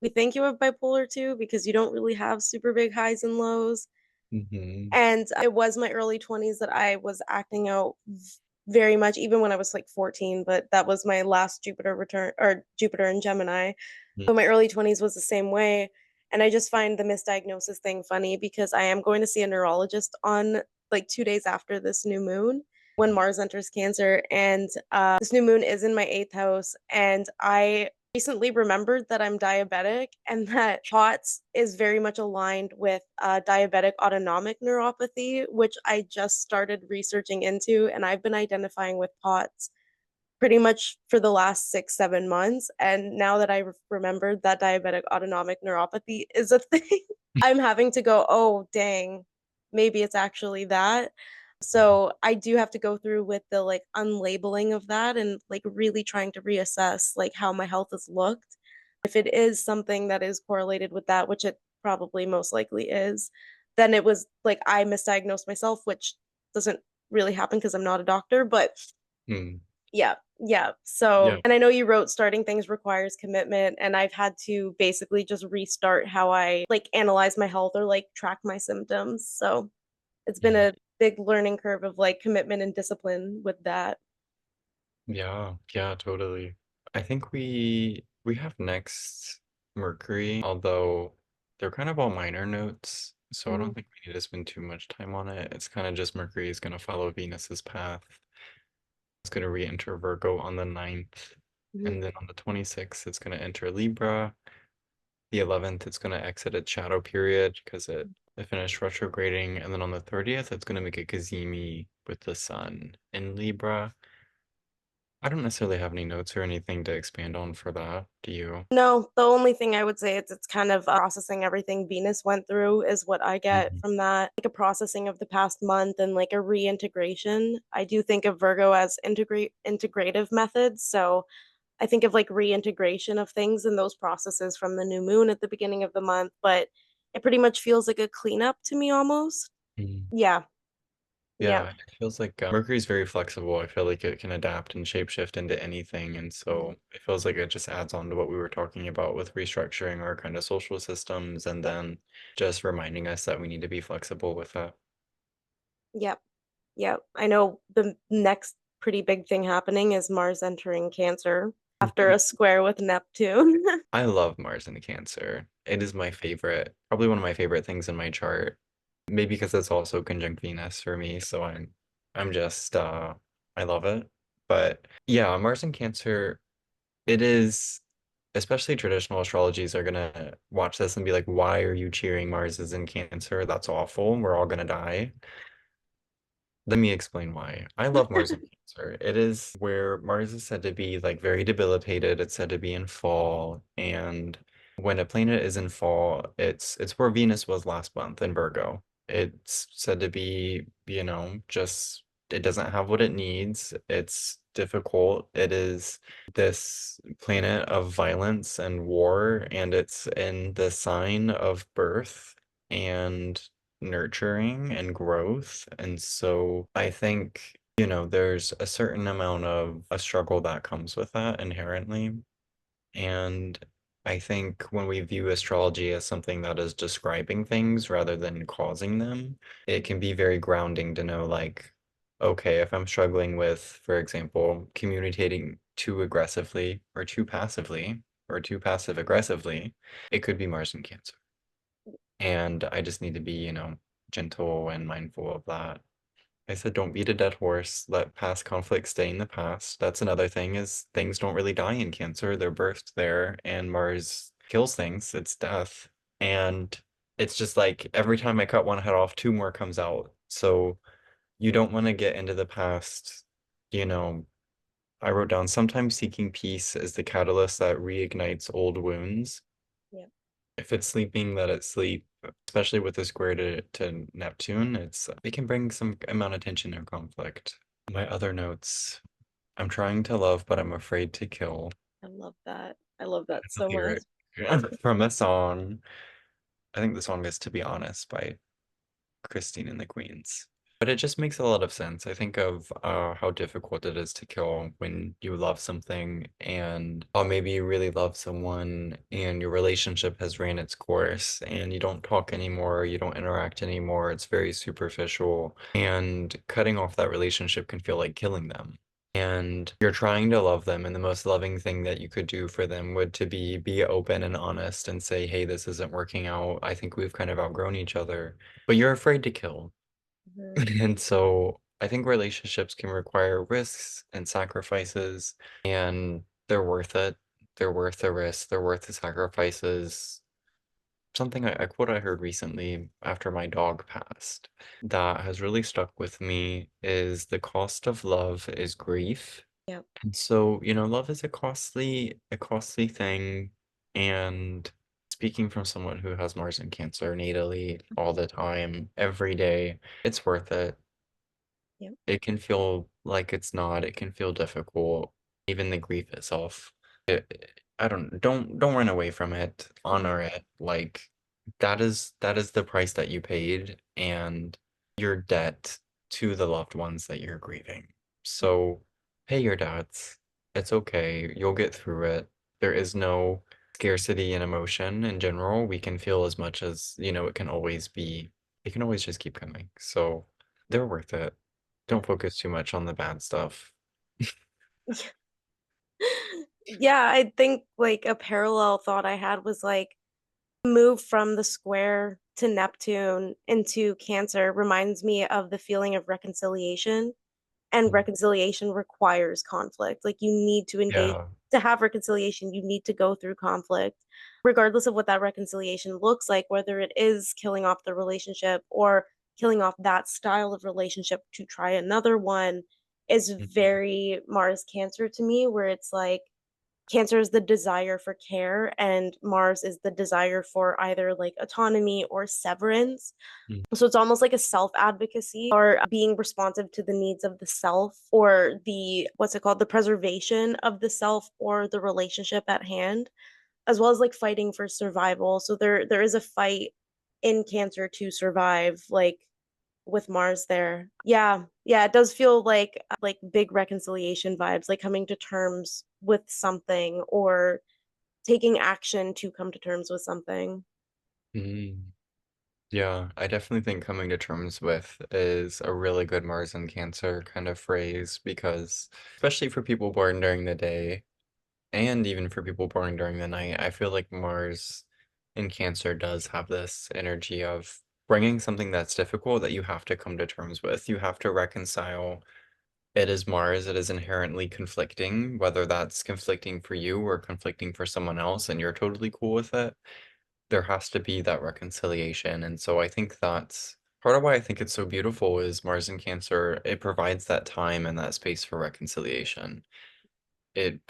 we think you have bipolar too because you don't really have super big highs and lows. Hmm. And it was my early 20s that I was acting out very much, even when I was like 14, but that was my last Jupiter return or Jupiter in Gemini. But my early 20s was the same way. And I just find the misdiagnosis thing funny because I am going to see a neurologist on like 2 days after this new moon when Mars enters Cancer. And this new moon is in my eighth house. And I recently remembered that I'm diabetic and that POTS is very much aligned with diabetic autonomic neuropathy, which I just started researching into. And I've been identifying with POTS pretty much for the last 6, 7 months. And now that I remembered that diabetic autonomic neuropathy is a thing, I'm having to go, oh, dang, maybe it's actually that. So I do have to go through with the like unlabeling of that and like really trying to reassess like how my health has looked. If it is something that is correlated with that, which it probably most likely is, then it was like I misdiagnosed myself, which doesn't really happen because I'm not a doctor, but Hmm. yeah, yeah. Yeah. So, and I know you wrote starting things requires commitment, and I've had to basically just restart how I like analyze my health or like track my symptoms. So, it's been Mhm. a big learning curve of like commitment and discipline with that. Yeah, yeah, totally. I think we have next Mercury, although they're kind of all minor notes, so I Mhm. don't think we need to spend too much time on it. It's kind of just Mercury is going to follow Venus's path. It's going to re-enter Virgo on the 9th, Mhm. and then on the 26th, it's going to enter Libra. The 11th, it's going to exit its shadow period because it finished retrograding, and then on the 30th, it's going to make a Cazimi with the Sun in Libra. I don't necessarily have any notes or anything to expand on for that. Do you? No, the only thing I would say is it's kind of processing everything Venus went through is what I get Mhm. from that. Like a processing of the past month and like a reintegration. I do think of Virgo as integrative methods. So I think of like reintegration of things and those processes from the new moon at the beginning of the month, but it pretty much feels like a cleanup to me almost. Mhm. Yeah, yeah, Yeah, it feels like Mercury's very flexible. I feel like it can adapt and shapeshift into anything, and mhm, so it feels like it just adds on to what we were talking about with restructuring our kind of social systems, and then just reminding us that we need to be flexible with that. yep, yep. I know the next pretty big thing happening is Mars entering Cancer after a square with Neptune. I love Mars in Cancer. It is my favorite, probably one of my favorite things in my chart. Maybe because it's also conjunct Venus for me, so I'm just I love it. But yeah, Mars in Cancer, it is especially traditional astrologies are gonna watch this and be like, why are you cheering Mars is in Cancer? That's awful. We're all gonna die. Let me explain why. I love Mars in Cancer. It is where Mars is said to be like very debilitated. It's said to be in fall, and when a planet is in fall, it's where Venus was last month in Virgo. It's said to be, just it doesn't have what it needs. It's difficult. It is this planet of violence and war, and it's in the sign of birth and nurturing and growth. And so I think, there's a certain amount of a struggle that comes with that inherently. And I think when we view astrology as something that is describing things rather than causing them, it can be very grounding to know, like, okay, if I'm struggling with, for example, communicating too aggressively or too passively or too passive aggressively, it could be Mars in Cancer. And I just need to be, gentle and mindful of that. I said, don't beat a dead horse. Let past conflicts stay in the past. That's another thing is things don't really die in Cancer. They're birthed there, and Mars kills things. It's death. And it's just like every time I cut one head off, two more comes out. So you don't want to get into the past. You know, I wrote down sometimes seeking peace is the catalyst that reignites old wounds. Yeah. If it's sleeping, let it sleep. Especially with the square to Neptune, it can bring some amount of tension or conflict. My other notes. I'm trying to love, but I'm afraid to kill. I love that. I love that It's a so much. lyric from a song. I think the song is To Be Honest by Christine and the Queens. But it just makes a lot of sense. I think of how difficult it is to kill when you love something and maybe you really love someone and your relationship has ran its course and you don't talk anymore, you don't interact anymore, it's very superficial. And cutting off that relationship can feel like killing them. And you're trying to love them, and the most loving thing that you could do for them would to be open and honest and say, hey, this isn't working out. I think we've kind of outgrown each other, but you're afraid to kill. Mhm. And so I think relationships can require risks and sacrifices, and they're worth it. They're worth the risk, they're worth the sacrifices. Something a quote I heard recently after my dog passed that has really stuck with me is the cost of love is grief. Yep. And so, love is a costly thing. And speaking from someone who has Mars and Cancer natally all the time, every day, it's worth it. Yep. It can feel like it's not, it can feel difficult, even the grief itself. I don't run away from it, Mhm. honor it. Like that is the price that you paid and your debt to the loved ones that you're grieving. So pay your debts. It's okay. You'll get through it. There is no scarcity in emotion in general. We can feel as much as, it can always just keep coming. So they're worth it. Yeah. Don't focus too much on the bad stuff. Yeah, I think like a parallel thought I had was like move from the square to Neptune into Cancer reminds me of the feeling of reconciliation. And Mm. reconciliation requires conflict. Like you need to engage Yeah. to have reconciliation, you need to go through conflict, regardless of what that reconciliation looks like, whether it is killing off the relationship or killing off that style of relationship to try another one is Mhm. very Mars Cancer to me, where it's like Cancer is the desire for care, and Mars is the desire for either like autonomy or severance. Mm. So it's almost like a self advocacy or being responsive to the needs of the self or the, what's it called, the preservation of the self or the relationship at hand, as well as like fighting for survival. So there is a fight in Cancer to survive, like with Mars there. Yeah. Yeah, it does feel like big reconciliation vibes, like coming to terms with something or taking action to come to terms with something. Mm. Yeah, I definitely think coming to terms with is a really good Mars and Cancer kind of phrase because, especially for people born during the day and even for people born during the night, I feel like Mars in Cancer does have this energy of bringing something that's difficult that you have to come to terms with. You have to reconcile. It is Mars, it is inherently conflicting, whether that's conflicting for you or conflicting for someone else, and you're totally cool with it. There has to be that reconciliation. And so I think that's part of why I think it's so beautiful is Mars and Cancer, it provides that time and that space for reconciliation. It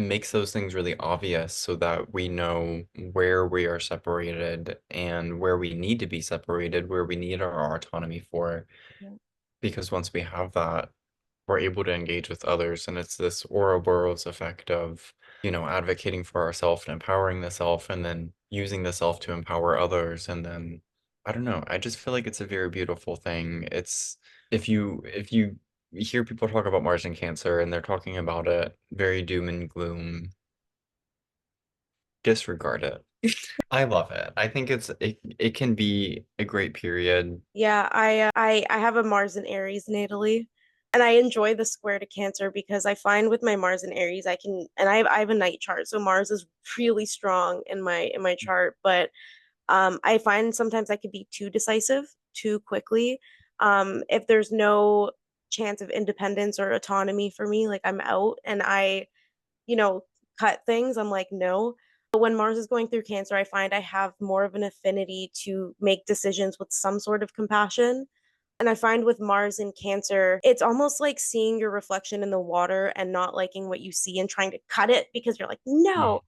makes those things really obvious so that we know where we are separated and where we need to be separated, where we need our autonomy for. Yeah. Because once we have that, we're able to engage with others. And it's this Ouroboros effect of, advocating for ourselves and empowering the self and then using the self to empower others. And then, I don't know, I just feel like it's a very beautiful thing. It's if you hear people talk about Mars and Cancer and they're talking about it very doom and gloom, disregard it. I love it. I think it can be a great period. Yeah, I have a Mars and Aries natally, and I enjoy the square to Cancer because I find with my Mars and Aries I can, and I have a night chart, so Mars is really strong in my chart, but I find sometimes I could be too decisive too quickly. If there's no chance of independence or autonomy for me, like I'm out and I, you know, cut things, I'm like, no. But when Mars is going through Cancer, I find I have more of an affinity to make decisions with some sort of compassion. And I find with Mars in Cancer, it's almost like seeing your reflection in the water and not liking what you see and trying to cut it because you're like, Mm. no.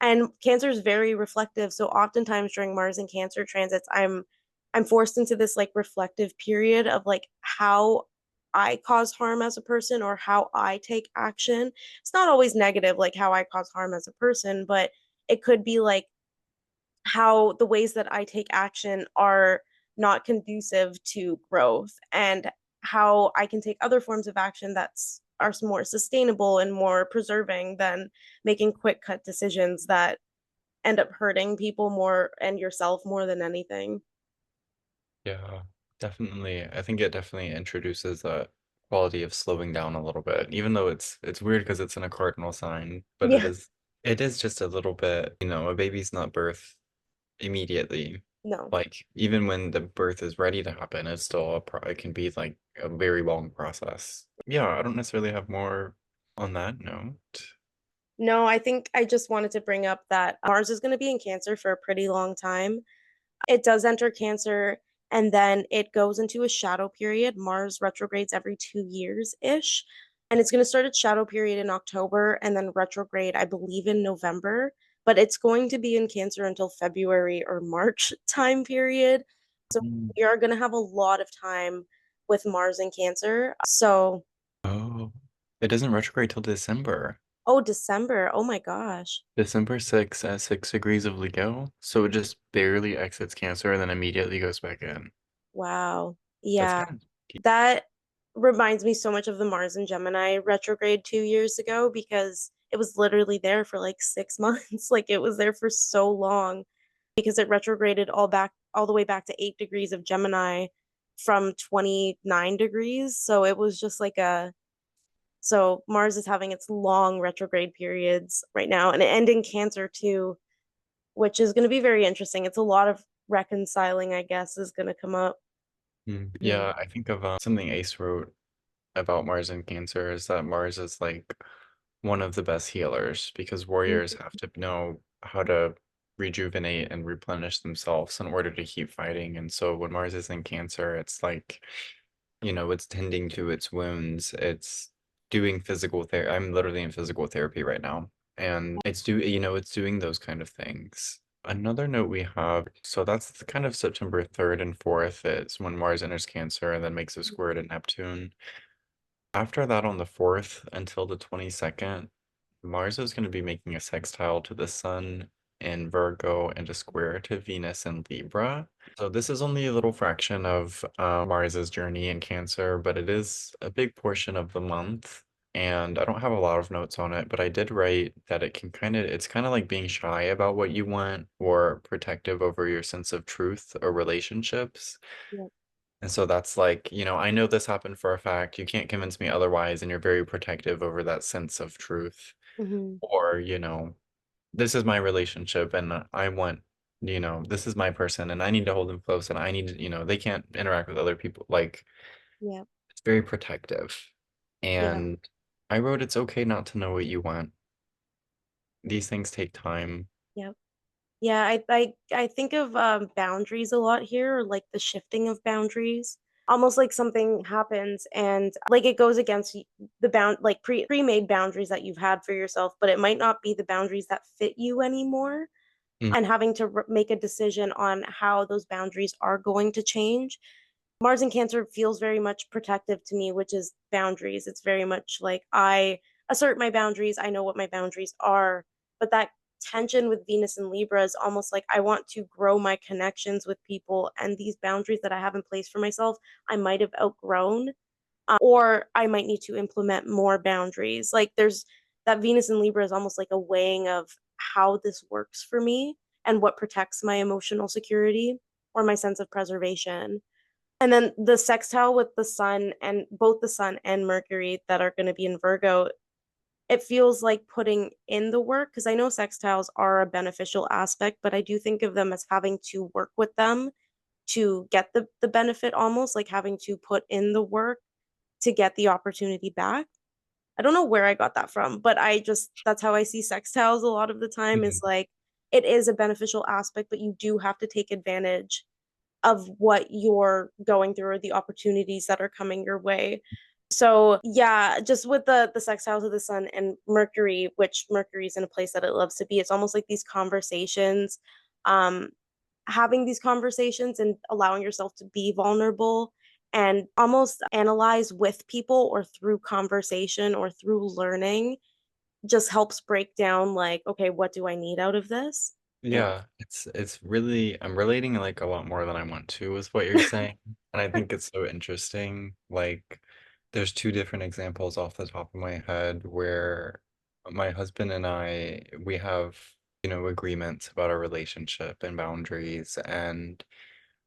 And Cancer is very reflective. So oftentimes during Mars and Cancer transits, I'm forced into this like reflective period of like how I cause harm as a person or how I take action. It's not always negative, like how I cause harm as a person, but it could be like how the ways that I take action are not conducive to growth, and how I can take other forms of action that's are more sustainable and more preserving than making quick cut decisions that end up hurting people more and yourself more than anything. Yeah, definitely. I think it definitely introduces that quality of slowing down a little bit, even though it's weird because it's in a cardinal sign, but Yeah, it is just a little bit, a baby's not birth immediately. no. Like even when the birth is ready to happen, it's still it can be like a very long process. Yeah, I don't necessarily have more on that note. No, I think I just wanted to bring up that Mars is going to be in Cancer for a pretty long time. It does enter Cancer and then it goes into a shadow period. Mars retrogrades every 2 years ish. And it's going to start its shadow period in October and then retrograde, I believe, in November. But it's going to be in Cancer until February or March time period. So Mm. we are going to have a lot of time with Mars in Cancer. So, Oh, it doesn't retrograde till December. oh, December. Oh my gosh. December 6th at 6 degrees of Leo. So it just barely exits Cancer and then immediately goes back in. Wow. That's Yeah. kind of That reminds me so much of the Mars and Gemini retrograde 2 years ago because it was literally there for like 6 months. Like it was there for so long because it retrograded all the way back to 8 degrees of Gemini from 29 degrees. So it was just like so Mars is having its long retrograde periods right now and it ending Cancer too, which is going to be very interesting. It's a lot of reconciling, I guess, is going to come up. Mhm. Yeah, I think of something Ace wrote about Mars and Cancer is that Mars is like one of the best healers because warriors have to know how to rejuvenate and replenish themselves in order to keep fighting. And so when Mars is in Cancer, it's like, it's tending to its wounds. It's doing physical therapy. I'm literally in physical therapy right now. And it's doing those kind of things. Another note we have, so that's kind of September 3rd and 4th is when Mars enters Cancer and then makes a square to Neptune. After that, on the 4th until the 22nd, Mars is going to be making a sextile to the Sun in Virgo and a square to Venus in Libra. So this is only a little fraction of Mars's journey in Cancer, but it is a big portion of the month. And I don't have a lot of notes on it, but I did write that it's kind of like being shy about what you want or protective over your sense of truth or relationships. Yep. And so that's like, I know this happened for a fact. You can't convince me otherwise, and you're very protective over that sense of truth. Mhm. Or, this is my relationship and I want, this is my person and I need to hold them close and I need to, they can't interact with other people. Like, Yep. it's very protective. Yep. And I wrote, it's okay not to know what you want. These things take time. Yep. Yeah, I think of boundaries a lot here, or like the shifting of boundaries. Almost like something happens and like it goes against the like pre-made boundaries that you've had for yourself, but it might not be the boundaries that fit you anymore. Mm. And having to make a decision on how those boundaries are going to change. Mars in Cancer feels very much protective to me, which is boundaries. It's very much like I assert my boundaries. I know what my boundaries are, but that tension with Venus and Libra is almost like I want to grow my connections with people, and these boundaries that I have in place for myself, I might have outgrown, or I might need to implement more boundaries. Like there's that Venus and Libra is almost like a weighing of how this works for me and what protects my emotional security or my sense of preservation. And then the sextile with the sun and both the sun and Mercury that are going to be in Virgo, it feels like putting in the work because I know sextiles are a beneficial aspect, but I do think of them as having to work with them to get the benefit, almost like having to put in the work to get the opportunity back. I don't know where I got that from, but that's how I see sextiles a lot of the time is Mhm. like it is a beneficial aspect, but you do have to take advantage of what you're going through or the opportunities that are coming your way. So yeah, just with the sextiles of the sun and Mercury, which Mercury's in a place that it loves to be, it's almost like these conversations, um, having these conversations and allowing yourself to be vulnerable and almost analyze with people or through conversation or through learning just helps break down like, okay, what do I need out of this? And Yeah, it's really I'm relating like a lot more than I want to with what you're saying. And I think it's so interesting. Like there's two different examples off the top of my head where my husband and I we have, agreements about our relationship and boundaries, and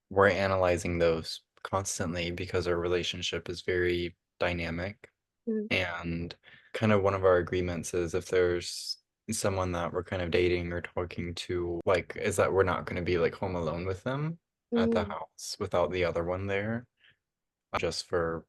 we're analyzing those constantly because our relationship is very dynamic. mm, And kind of one of our agreements is if there's someone that we're kind of dating or talking to, like, is that we're not going to be like home alone with them at the mm, house without the other one there, just for,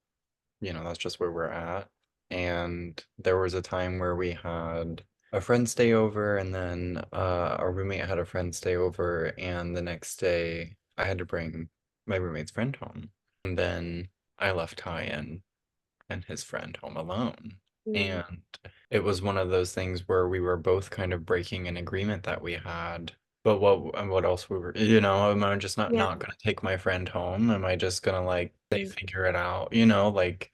that's just where we're at. And there was a time where we had a friend stay over, and then our roommate had a friend stay over, and the next day I had to bring my roommate's friend home. And then I left Ty and his friend home alone. mm, And it was one of those things where we were both kind of breaking an agreement that we had. But what else we were, am I just not yeah, not gonna take my friend home? Am I just gonna like say mm, figure it out? Like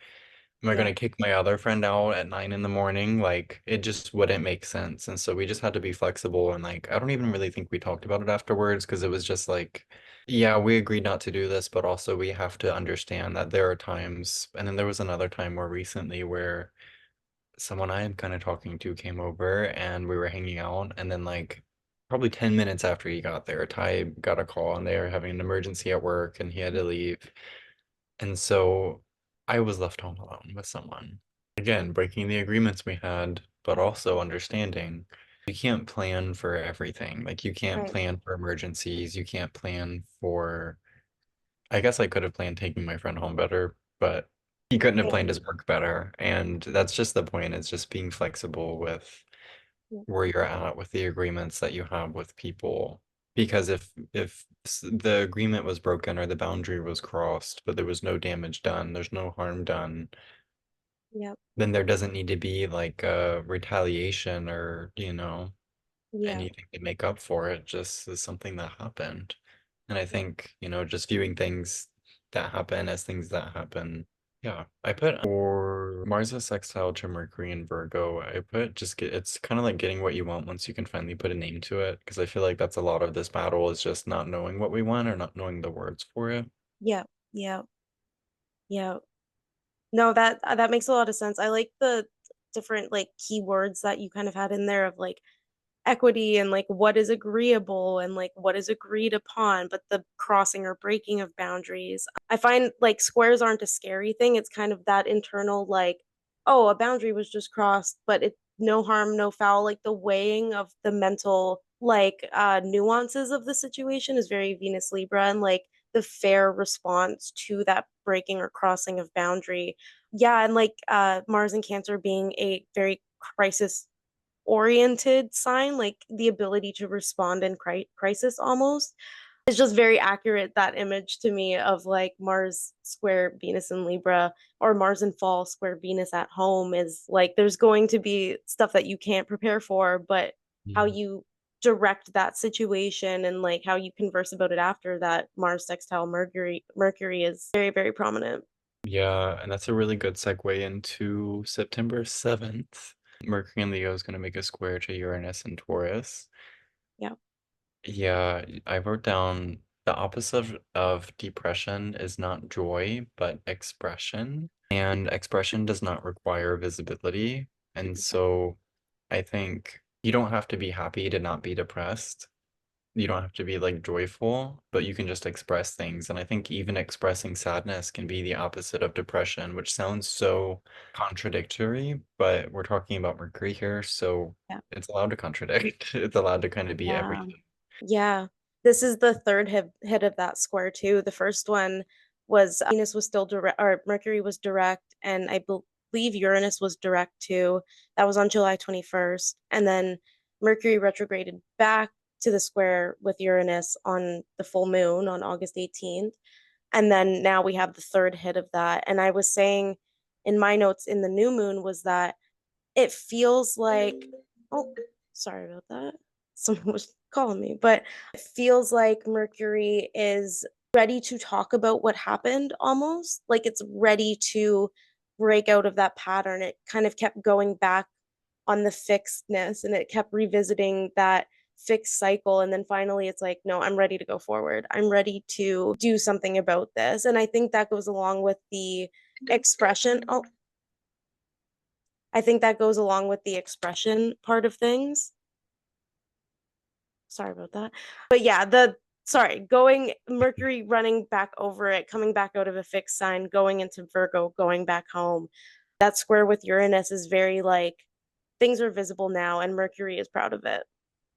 am I yeah, gonna kick my other friend out at 9 in the morning? Like it just wouldn't make sense. And so we just had to be flexible, and like I don't even really think we talked about it afterwards because it was just like, yeah, we agreed not to do this, but also we have to understand that there are times, and then there was another time more recently where someone I am kind of talking to came over and we were hanging out, and then like probably 10 minutes after he got there, Ty got a call and they were having an emergency at work and he had to leave. And so I was left home alone with someone. Again, breaking the agreements we had, but also understanding you can't plan for everything. Like you can't right, plan for emergencies. You can't plan for, I guess I could have planned taking my friend home better, but he couldn't have yeah, planned his work better. And that's just the point. It's just being flexible with yeah, where you're at with the agreements that you have with people. Because if the agreement was broken or the boundary was crossed, but there was no damage done, there's no harm done, yeah, then there doesn't need to be like a retaliation or, yeah, anything to make up for it. Just as something that happened. And I think, just viewing things that happen as things that happen. Yeah, I put for Mars is sextile to Mercury and Virgo. I put just get it's kind of like getting what you want once you can finally put a name to it. Because I feel like that's a lot of this battle is just not knowing what we want or not knowing the words for it. yeah, yeah, yeah. No, that makes a lot of sense. I like the different like keywords that you kind of had in there of like equity and like what is agreeable and like what is agreed upon, but the crossing or breaking of boundaries. I find like squares aren't a scary thing. It's kind of that internal like, oh, a boundary was just crossed, but it no harm, no foul. Like the weighing of the mental like nuances of the situation is very Venus Libra, and like the fair response to that breaking or crossing of boundary. Yeah, and like Mars and Cancer being a very crisis oriented sign, like the ability to respond in crisis almost. It's just very accurate, that image to me of like Mars square Venus in Libra or Mars in fall square Venus at home is like there's going to be stuff that you can't prepare for, but how Mm. you direct that situation and like how you converse about it after that Mars sextile Mercury is very, very prominent. Yeah, and that's a really good segue into September 7th. Mercury and Leo is going to make a square to Uranus and Taurus. Yeah. Yeah, I wrote down the opposite of depression is not joy, but expression. And expression does not require visibility. And so I think you don't have to be happy to not be depressed. You don't have to be like joyful, but you can just express things. And I think even expressing sadness can be the opposite of depression, which sounds so contradictory, but we're talking about Mercury here, so Yeah. it's allowed to contradict. It's allowed to kind of be Yeah. everything. Yeah. This is the third hit of that square too. The first one was Venus was still direct, or Mercury was direct, and I believe Uranus was direct too. That was on July 21st. And then Mercury retrograded back to the square with Uranus on the full moon on August 18th. And then now we have the third hit of that. And I was saying in my notes in the new moon was that it feels like, oh, sorry about that. Someone was calling me, but it feels like Mercury is ready to talk about what happened almost. Like it's ready to break out of that pattern. It kind of kept going back on the fixedness and it kept revisiting that fixed cycle. And then finally it's like, no, I'm ready to go forward. I'm ready to do something about this. And I think that goes along with the expression. Oh, I think that goes along with the expression part of things. Sorry about that. But yeah, going Mercury running back over it, coming back out of a fixed sign, going into Virgo, going back home. That square with Uranus is very like things are visible now, and Mercury is proud of it.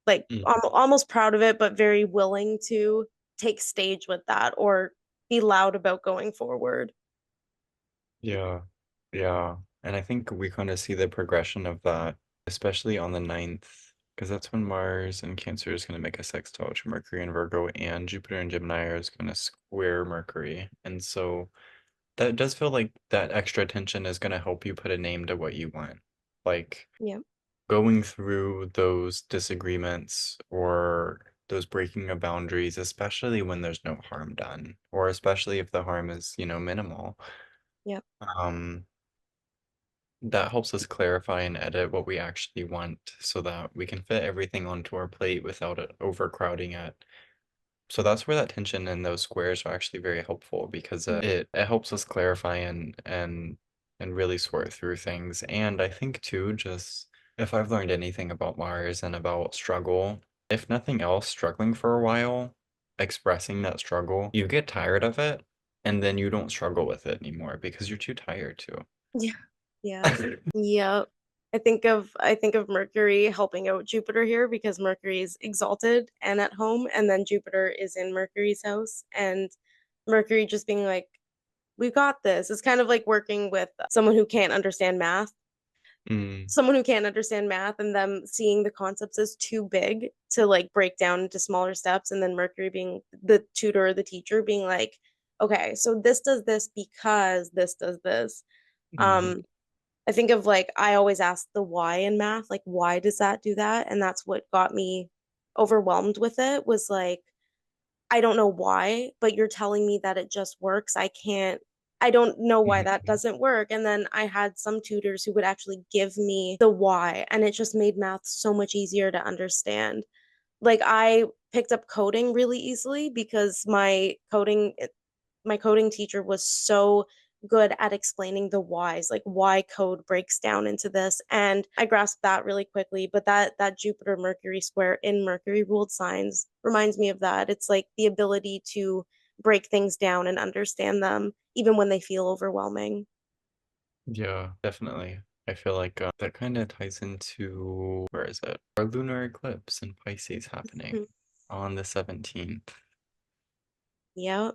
Like Mm. almost proud of it, but very willing to take stage with that or be loud about going forward. Yeah, yeah. And I think we kind of see the progression of that, especially on the 9th, because that's when Mars and Cancer is going to make a sextile to Mercury and Virgo, and Jupiter and Gemini is going to square Mercury. And so that does feel like that extra attention is going to help you put a name to what you want. Like Yeah. going through those disagreements or those breaking of boundaries, especially when there's no harm done, or especially if the harm is, minimal. Yeah. Um, that helps us clarify and edit what we actually want so that we can fit everything onto our plate without it overcrowding it. So that's where that tension and those squares are actually very helpful because it helps us clarify and really sort through things. And I think too, just if I've learned anything about Mars and about struggle, if nothing else, struggling for a while, expressing that struggle, you get tired of it and then you don't struggle with it anymore because you're too tired to. Yeah. Yeah. Yeah. I think of Mercury helping out Jupiter here because Mercury is exalted and at home, and then Jupiter is in Mercury's house, and Mercury just being like, "We got this." It's kind of like working with Mm, someone who can't understand math, and them seeing the concepts as too big to like break down into smaller steps, and then Mercury being the tutor or the teacher being like, "Okay, so this does this because this does this." mhm, Um, I think of like I always ask the why in math, like why does that do that? And that's what got me overwhelmed with it was like I don't know why, but you're telling me that it just works. I don't know why that mhm, doesn't work. And then I had some tutors who would actually give me the why, and it just made math so much easier to understand. Like I picked up coding really easily because my coding teacher was so good at explaining the whys, like why code breaks down into this. And I grasped that really quickly. But that Jupiter Mercury square in Mercury ruled signs reminds me of that. It's like the ability to break things down and understand them, even when they feel overwhelming. yeah, definitely. I feel like that kind of ties into, where is it? Our lunar eclipse in Pisces happening on the 17th. Yeah,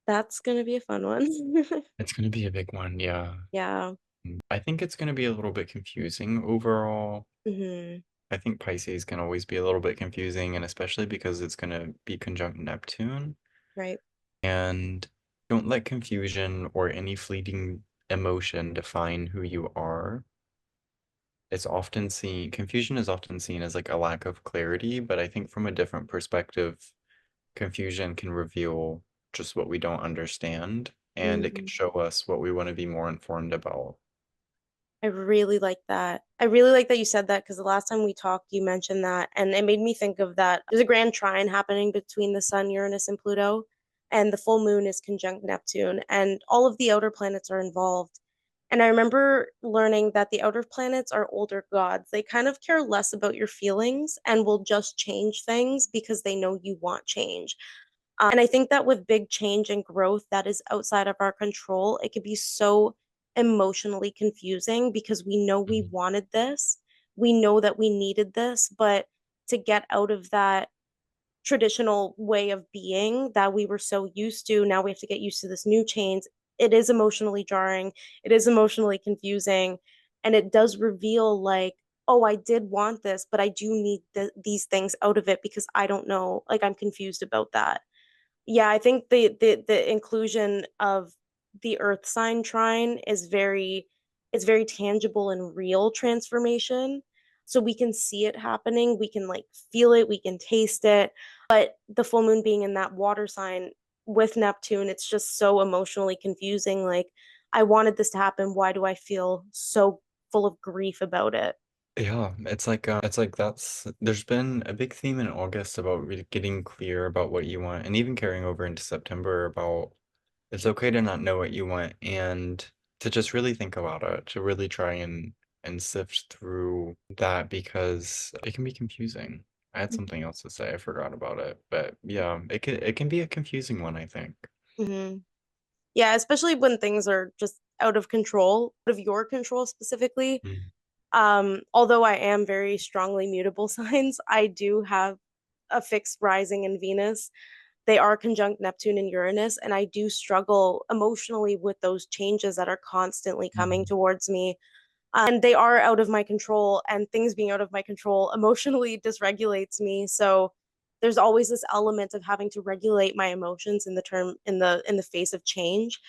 that's gonna be a fun one. It's going to be a big one, yeah. Yeah. I think it's going to be a little bit confusing overall. Hmm. I think Pisces can always be a little bit confusing, and especially because it's going to be conjunct Neptune. Right. And don't let confusion or any fleeting emotion define who you are. Confusion is often seen as like a lack of clarity, but I think from a different perspective, confusion can reveal just what we don't understand, and it can Hmm. show us what we want to be more informed about. I really like that. I really like that you said that because the last time we talked, you mentioned that, and it made me think of that. There's a grand trine happening between the Sun, Uranus, and Pluto, and the full moon is conjunct Neptune, and all of the outer planets are involved. And I remember learning that the outer planets are older gods. They kind of care less about your feelings and will just change things because they know you want change. And I think that with big change and growth that is outside of our control, it could be so emotionally confusing because we know we Mhm. wanted this, we know that we needed this, but to get out of that traditional way of being that we were so used to, now we have to get used to this new change. It is emotionally jarring, it is emotionally confusing, and it does reveal like, oh, I did want this, but I do need these things out of it because I don't know, like I'm confused about that. Yeah, I think the inclusion of the earth sign trine is very it's very tangible and real transformation. So we can see it happening, we can like feel it, we can taste it. But the full moon being in that water sign with Neptune, it's just so emotionally confusing. Like, I wanted this to happen. Why do I feel so full of grief about it? Yeah, it's like that's there's been a big theme in August about really getting clear about what you want, and even carrying over into September about it's okay to not know what you want and to just really think about it, to really try and sift through that because it can be confusing. I had something else to say, I forgot about it, but yeah, it can be a confusing one, I think. Hmm. Yeah, especially when things are just out of control, out of your control specifically. Mm. Although I am very strongly mutable signs, I do have a fixed rising in Venus. They are conjunct Neptune and Uranus, and I do struggle emotionally with those changes that are constantly coming Mhm. towards me. And they are out of my control, and things being out of my control emotionally dysregulates me. So there's always this element of having to regulate my emotions in the term in the face of change.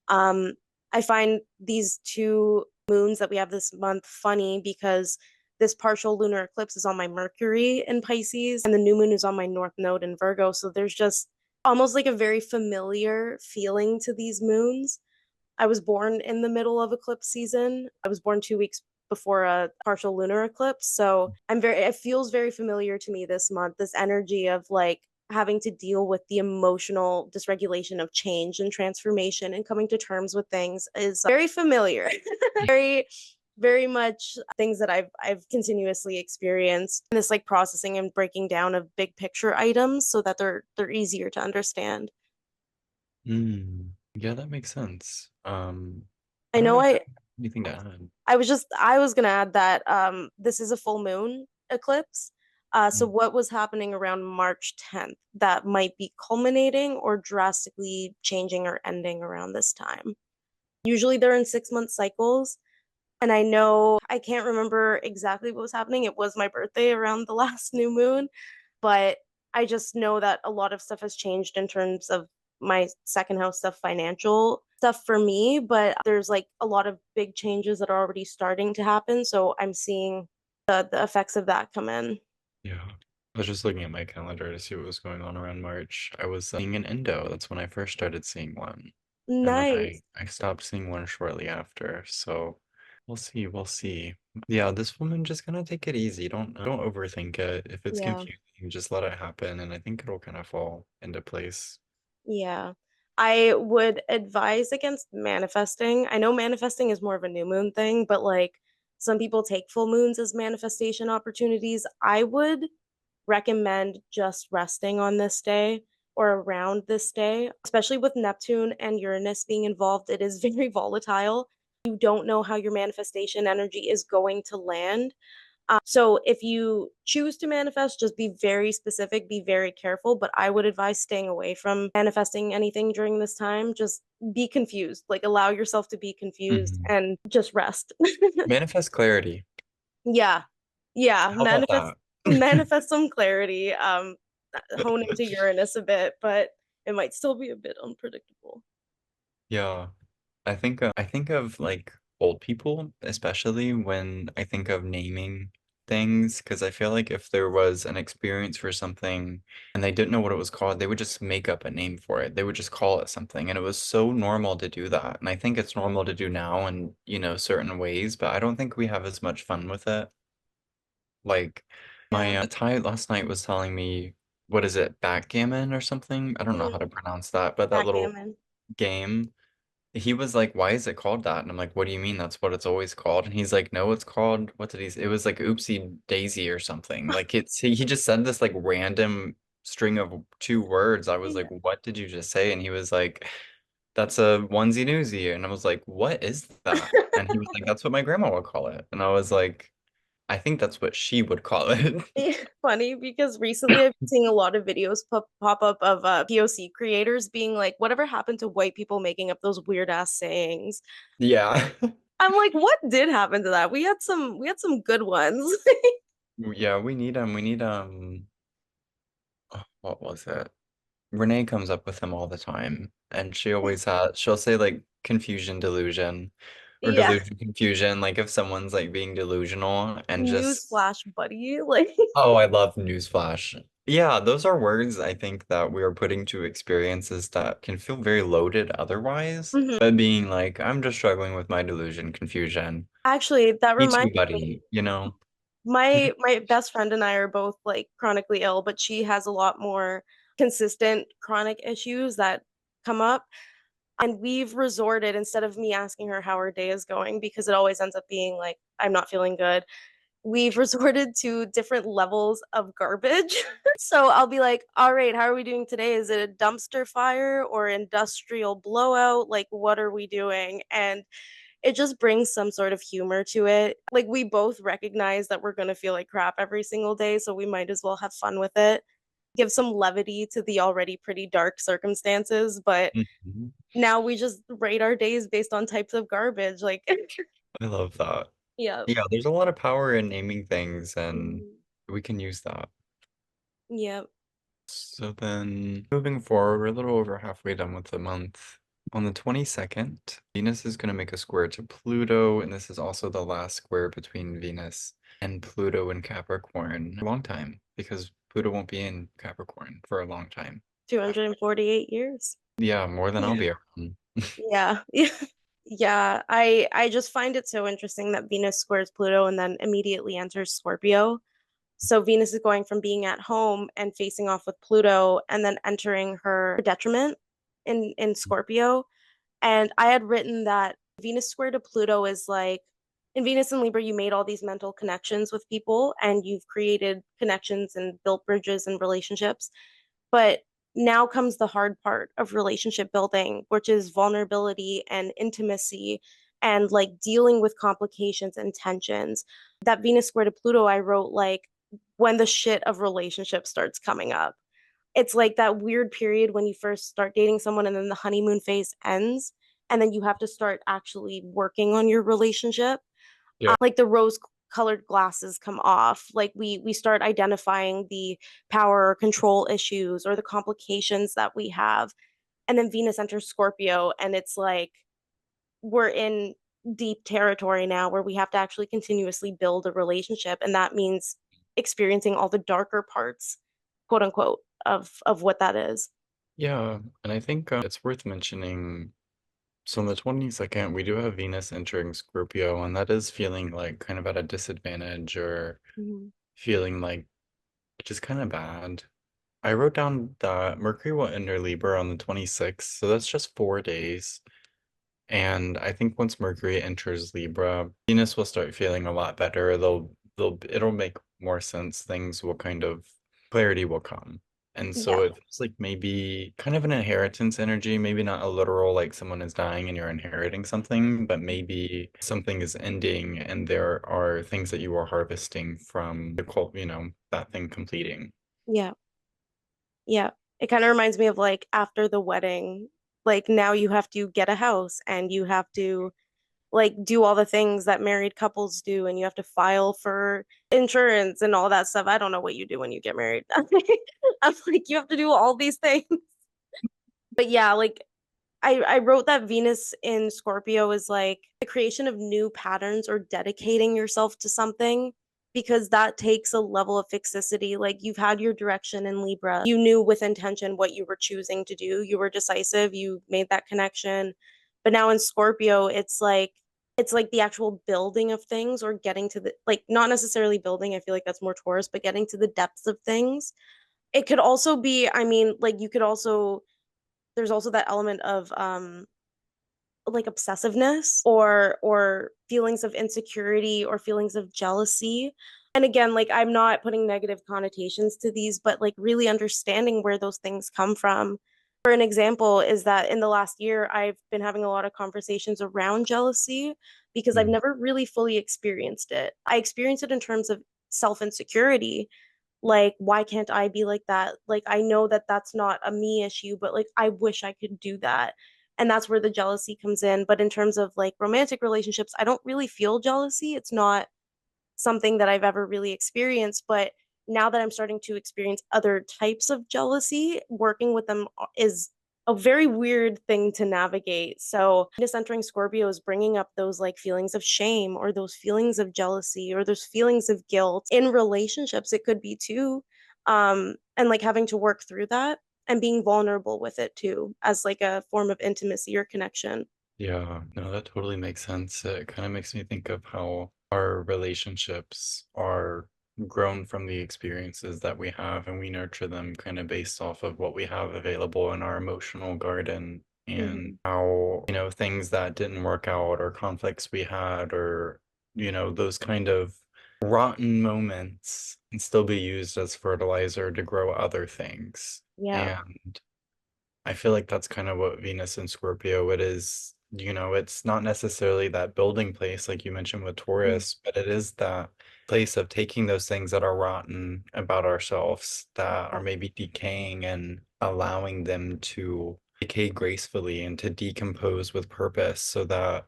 um, I find these two moons that we have this month funny because this partial lunar eclipse is on my Mercury in Pisces, and the new moon is on my North Node in Virgo. So there's just almost like a very familiar feeling to these moons. I was born in the middle of eclipse season. I was born 2 weeks before a partial lunar eclipse. So it feels very familiar to me this month, this energy of like having to deal with the emotional dysregulation of change and transformation and coming to terms with things is very familiar. very, very much things that I've continuously experienced. This like processing and breaking down of big picture items so that they're easier to understand. Mm. Yeah, that makes sense. I I don't know know if I I have anything to add. I was gonna add that this is a full moon eclipse. So Mm. what was happening around March 10th that might be culminating or drastically changing or ending around this time? Usually they're in 6 month cycles. And I know I can't remember exactly what was happening. It was my birthday around the last new moon, but I just know that a lot of stuff has changed in terms of my second house stuff, financial stuff for me, but there's like a lot of big changes that are already starting to happen. So I'm seeing the effects of that come in. Yeah. I was just looking at my calendar to see what was going on around March. I was seeing an endo. That's when I first started seeing one. And then Nice. I stopped seeing one shortly after. So we'll see, we'll see. Yeah, this woman just gonna take it easy. Don't overthink it. If it's Yeah. confusing, just let it happen and I think it'll kind of fall into place. Yeah. I would advise against manifesting. I know manifesting is more of a new moon thing, but like some people take full moons as manifestation opportunities. I would recommend just resting on this day or around this day, especially with Neptune and Uranus being involved. It is very volatile. You don't know how your manifestation energy is going to land. So if you choose to manifest, just be very specific, be very careful. But I would advise staying away from manifesting anything during this time. Just be confused, like allow yourself to be confused Mhm. and just rest. Manifest clarity. Yeah. Yeah. How about that? Manifest some clarity. Hone into Uranus a bit, but it might still be a bit unpredictable. Yeah. I think of like old people, especially when I think of naming things, because I feel like if there was an experience for something and they didn't know what it was called, they would just make up a name for it. They would just call it something, and it was so normal to do that. And I think it's normal to do now in, certain ways, but I don't think we have as much fun with it. Like my Yeah. Ty last night was telling me, what is it, backgammon or something? I don't know how to Mm, pronounce that, but that little backgammon. game. He was like, "Why is it called that?" And I'm like, "What do you mean? That's what it's always called." And he's like, "No, it's called what did he say? It was like Oopsie Daisy or something." Like he just said this like random string of two words. I was like, Yeah. "What did you just say?" And he was like, "That's a onesie newsie." And I was like, "What is that?" And he was like, "That's what my grandma would call it." And I was like, "I think that's what she would call it." Funny because recently I've been seeing a lot of videos pop up of POC creators being like, whatever happened to white people making up those weird ass sayings? Yeah. I'm like, what did happen to that? We had some good ones. Yeah, we need what was it? Renee comes up with them all the time, and she'll say like confusion delusion or Yeah. delusion confusion, like if someone's like being delusional and just Newsflash, buddy. Like, oh, I love newsflash. Yeah, those are words I think that we are putting to experiences that can feel very loaded otherwise. Mhm. But being like, I'm just struggling with my delusion, confusion. Actually, that Me too, reminds me, buddy, you know? my best friend and I are both like chronically ill, but she has a lot more consistent chronic issues that come up. And we've resorted, instead of me asking her how her day is going, because it always ends up being like, I'm not feeling good, we've resorted to different levels of garbage. So I'll be like, all right, how are we doing today? Is it a dumpster fire or industrial blowout? Like, what are we doing? And it just brings some sort of humor to it. Like, we both recognize that we're going to feel like crap every single day, so we might as well have fun with it. Give some levity to the already pretty dark circumstances, but Mhm. now we just rate our days based on types of garbage. Like, I love that. yeah. Yeah, there's a lot of power in naming things, and Mhm. we can use that. Yeah. So then, moving forward, we're a little over halfway done with the month. On the 22nd, Venus is going to make a square to Pluto, and this is also the last square between Venus and Pluto in Capricorn. A long time, because Pluto won't be in Capricorn for a long time. 248 years. Yeah, more than I'll be around. Yeah. Yeah. Yeah. I just find it so interesting that Venus squares Pluto and then immediately enters Scorpio. So Venus is going from being at home and facing off with Pluto and then entering her detriment in Scorpio. And I had written that Venus square to Pluto is like, in Venus and Libra, you made all these mental connections with people and you've created connections and built bridges and relationships. But now comes the hard part of relationship building, which is vulnerability and intimacy and like dealing with complications and tensions. That Venus square to Pluto, I wrote like when the shit of relationship starts coming up. It's like that weird period when you first start dating someone and then the honeymoon phase ends, and then you have to start actually working on your relationship. Yeah. Like the rose colored glasses come off. Like we start identifying the power or control issues or the complications that we have. And then Venus enters Scorpio, and it's like we're in deep territory now where we have to actually continuously build a relationship. And that means experiencing all the darker parts, quote unquote, of what that is. Yeah, and I think it's worth mentioning. So on the 22nd, we do have Venus entering Scorpio, and that is feeling like kind of at a disadvantage or Mhm. feeling like just kind of bad. I wrote down that Mercury will enter Libra on the 26th, so that's just 4 days. And I think once Mercury enters Libra, Venus will start feeling a lot better. It'll make more sense. Things will kind of clarity will come. And Yeah, so it feels like maybe kind of an inheritance energy, maybe not a literal like someone is dying and you're inheriting something, but maybe something is ending and there are things that you are harvesting from that thing completing. yeah, yeah. It kind of reminds me of like after the wedding, like now you have to get a house and you have to like do all the things that married couples do and you have to file for insurance and all that stuff. I don't know what you do when you get married. I'm like, you have to do all these things. But yeah, like I wrote that Venus in Scorpio is like the creation of new patterns or dedicating yourself to something because that takes a level of fixicity. Like you've had your direction in Libra. You knew with intention what you were choosing to do. You were decisive, you made that connection. But now in Scorpio, it's like the actual building of things or getting to the like not necessarily building, I feel like that's more Taurus, but getting to the depths of things. It could also be, I mean, like you could also there's also that element of like obsessiveness or feelings of insecurity or feelings of jealousy. And again, like I'm not putting negative connotations to these, but like really understanding where those things come from. For an example is that in the last year I've been having a lot of conversations around jealousy because I've Mm. never really fully experienced it. I experienced it in terms of self insecurity, like why can't I be like that? Like I know that that's not a me issue, but like I wish I could do that. And that's where the jealousy comes in. But in terms of like romantic relationships, I don't really feel jealousy. It's not something that I've ever really experienced, but now that I'm starting to experience other types of jealousy, working with them is a very weird thing to navigate. So, just entering Scorpio is bringing up those like feelings of shame or those feelings of jealousy or those feelings of guilt in relationships. It could be too. and like having to work through that and being vulnerable with it too as like a form of intimacy or connection. Yeah, no, that totally makes sense. It kind of makes me think of how our relationships are grown from the experiences that we have, and we nurture them kind of based off of what we have available in our emotional garden, and Hmm. how, things that didn't work out or conflicts we had or, those kind of rotten moments can still be used as fertilizer to grow other things. Yeah. And I feel like that's kind of what Venus and Scorpio it is. It's not necessarily that building place like you mentioned with Mhm. Taurus, but it is that place of taking those things that are rotten about ourselves, that are maybe decaying, and allowing them to decay gracefully and to decompose with purpose so that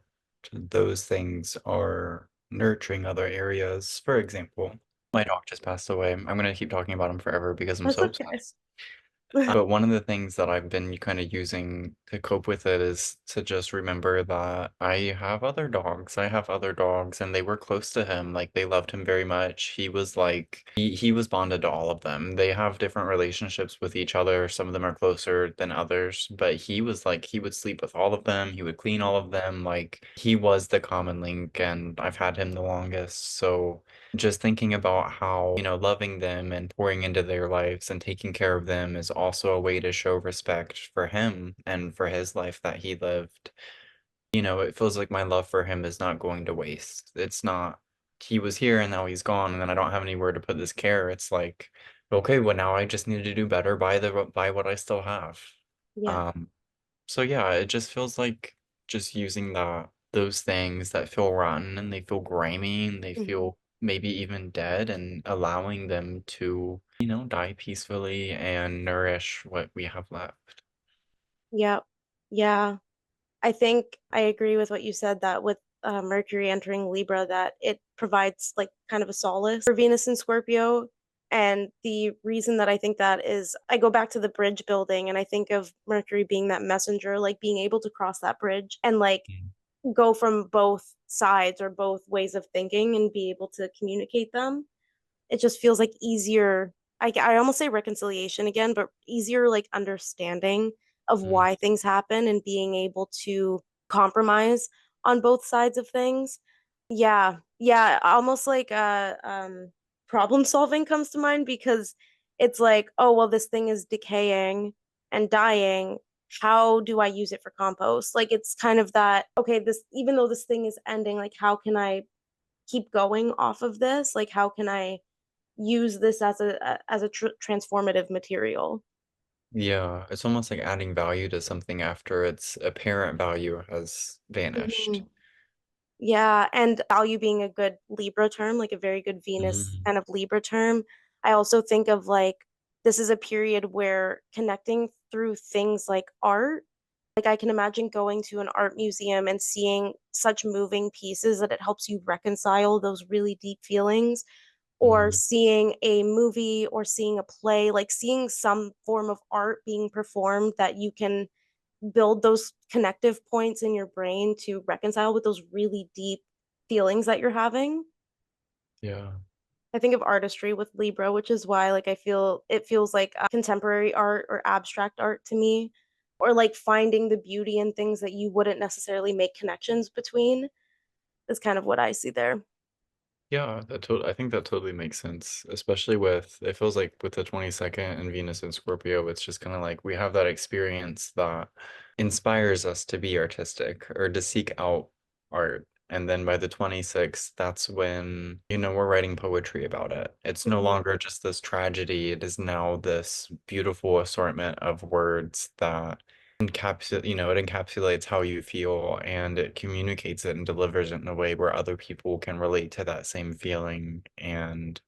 those things are nurturing other areas. For example, my dog just passed away. I'm going to keep talking about him forever because I'm That's so okay. obsessed. But one of the things that I've been kind of using to cope with it is to just remember that I have other dogs. I have other dogs, and they were close to him. Like, they loved him very much. He was like he was bonded to all of them. They have different relationships with each other. Some of them are closer than others, but he was like he would sleep with all of them. He would clean all of them. Like, he was the common link, and I've had him the longest. So just thinking about how, loving them and pouring into their lives and taking care of them is also a way to show respect for him and for his life that he lived. It feels like my love for him is not going to waste. It's not, he was here and now he's gone, and then I don't have anywhere to put this care. It's like, okay, well, now I just need to do better by what I still have. Yeah. Um, so yeah, it just feels like just using those things that feel rotten and they feel grimy and they Hmm. feel maybe even dead, and allowing them to, die peacefully and nourish what we have left. Yeah. Yeah. I think I agree with what you said that with Mercury entering Libra, that it provides like kind of a solace for Venus and Scorpio. And the reason that I think that is, I go back to the bridge building and I think of Mercury being that messenger, like being able to cross that bridge and like Mm. go from both sides or both ways of thinking and be able to communicate them. It just feels like easier. I almost say reconciliation again, but easier like understanding of Mm. why things happen and being able to compromise on both sides of things. Yeah, yeah, almost like problem solving comes to mind because it's like, oh, well, this thing is decaying and dying. How do I use it for compost? Like it's kind of that, okay, this even though this thing is ending, like how can I keep going off of this? Like how can I use this as a transformative material. Yeah, it's almost like adding value to something after its apparent value has vanished. Mhm. Yeah, and value being a good Libra term, like a very good Venus Mm. kind of Libra term. I also think of like this is a period where connecting through things like art, like I can imagine going to an art museum and seeing such moving pieces that it helps you reconcile those really deep feelings, or Mm. seeing a movie or seeing a play, like seeing some form of art being performed that you can build those connective points in your brain to reconcile with those really deep feelings that you're having. Yeah. I think of artistry with Libra, which is why like I feel it feels like contemporary art or abstract art to me, or like finding the beauty in things that you wouldn't necessarily make connections between is kind of what I see there. Yeah, I think that totally makes sense, especially with it feels like with the 22nd and Venus and Scorpio, it's just kind of like we have that experience that inspires us to be artistic or to seek out art. And then by the 26th, that's when, we're writing poetry about it. It's no Mhm. longer just this tragedy. It is now this beautiful assortment of words that it encapsulates how you feel, and it communicates it and delivers it in a way where other people can relate to that same feeling, and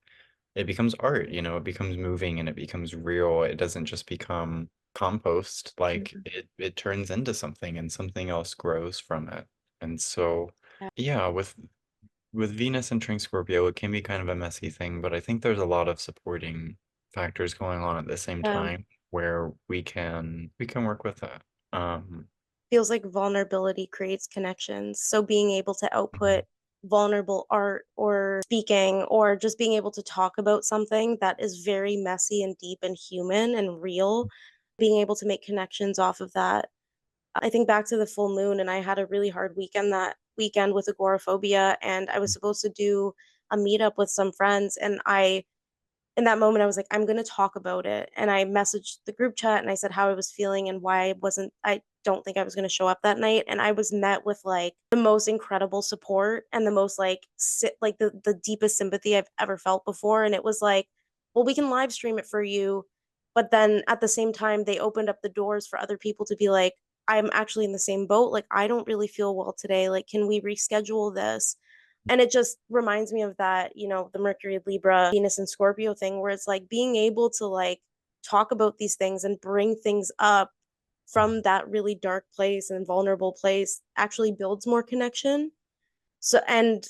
it becomes art, it becomes moving and it becomes real. It doesn't just become compost, like Mhm. it turns into something and something else grows from it. And so, Yeah. yeah, with Venus entering Scorpio, it can be kind of a messy thing, but I think there's a lot of supporting factors going on at the same Um, time where we can work with that. Um, Feels like vulnerability creates connections. So being able to output mhm. vulnerable art or speaking or just being able to talk about something that is very messy and deep and human and real, being able to make connections off of that. I think back to the full moon, and I had a really hard weekend that weekend with agoraphobia, and I was supposed to do a meetup with some friends, and I in that moment I was like, I'm going to talk about it, and I messaged the group chat and I said how I was feeling and why I don't think I was going to show up that night, and I was met with like the most incredible support and the most like like the deepest sympathy I've ever felt before. And it was like, well, we can live stream it for you, but then at the same time they opened up the doors for other people to be like, I'm actually in the same boat, like I don't really feel well today, like can we reschedule this? And it just reminds me of that, the Mercury, Libra, Venus, and Scorpio thing, where it's like being able to like talk about these things and bring things up from that really dark place and vulnerable place actually builds more connection. So, and,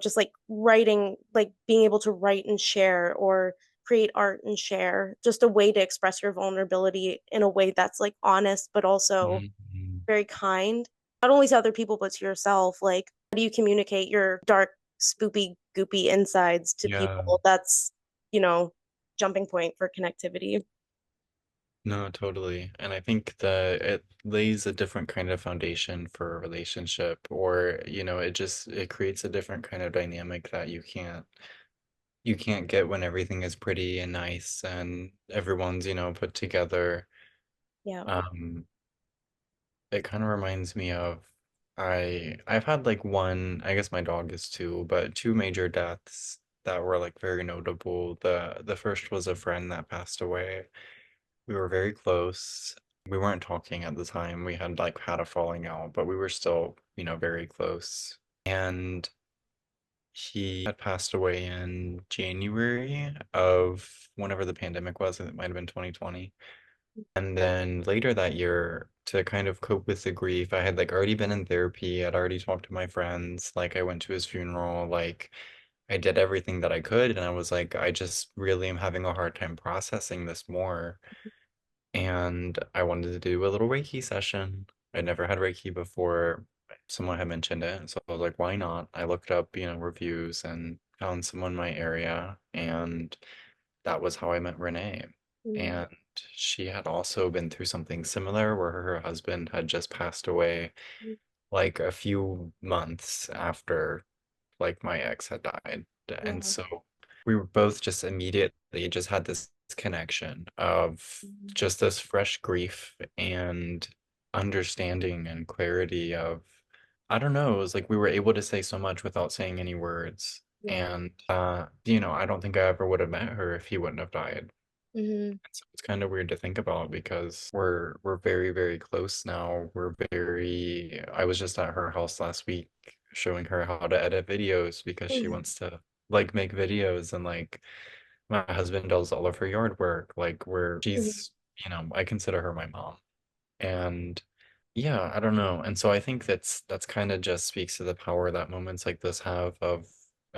just like writing, like being able to write and share or create art and share, just a way to express your vulnerability in a way that's like honest, but also Mhm. very kind, not only to other people, but to yourself. Like, how do you communicate your dark, spoopy, goopy insides to Yeah, people? That's, you know, jumping point for connectivity. no, totally. And I think that it lays a different kind of foundation for a relationship, or, it creates a different kind of dynamic that you can't get when everything is pretty and nice and everyone's, put together. Yeah. Um, it kind of reminds me of I've had like one, I guess my dog is two, but two major deaths that were like very notable. The first was a friend that passed away. We were very close. We weren't talking at the time. We had like had a falling out, but we were still, very close. And he had passed away in January of whenever the pandemic was. It might have been 2020. And then later that year, to kind of cope with the grief, I had like already been in therapy. I'd already talked to my friends. Like I went to his funeral. Like I did everything that I could. And I was like, I just really am having a hard time processing this more. And I wanted to do a little Reiki session. I'd never had Reiki before. Someone had mentioned it. So I was like, why not? I looked up, reviews and found someone in my area. And that was how I met Renee. Mm-hmm. And she had also been through something similar where her husband had just passed away like a few months after like my ex had died. And Yeah. so we were both just immediately just had this connection of Mhm. just this fresh grief and understanding and clarity of, I don't know, it was like we were able to say so much without saying any words. Yeah. And, I don't think I ever would have met her if he wouldn't have died. Hmm. So it's kind of weird to think about because we're very, very close now. I was just at her house last week showing her how to edit videos because she wants to like make videos, and like my husband does all of her yard work. Like she's, I consider her my mom. And yeah, I don't know. And so I think that's kind of just speaks to the power that moments like this have of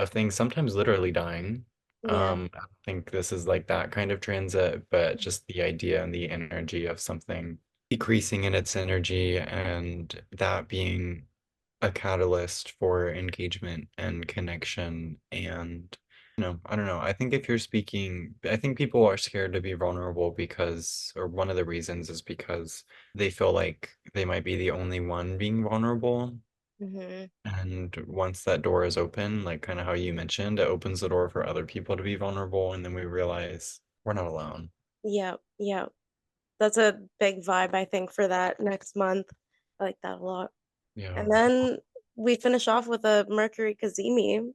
things sometimes literally dying. Yeah. I don't think this is like that kind of transit, but just the idea and the energy of something decreasing in its energy and that being a catalyst for engagement and connection. And I don't know. I think if you're speaking, I think people are scared to be vulnerable because, or one of the reasons is because they feel like they might be the only one being vulnerable. Hmm. And once that door is open, like kind of how you mentioned, it opens the door for other people to be vulnerable. And then we realize we're not alone. Yeah. Yeah. That's a big vibe, I think, for that next month. I like that a lot. Yeah. And then we finish off with a Mercury Kazemi.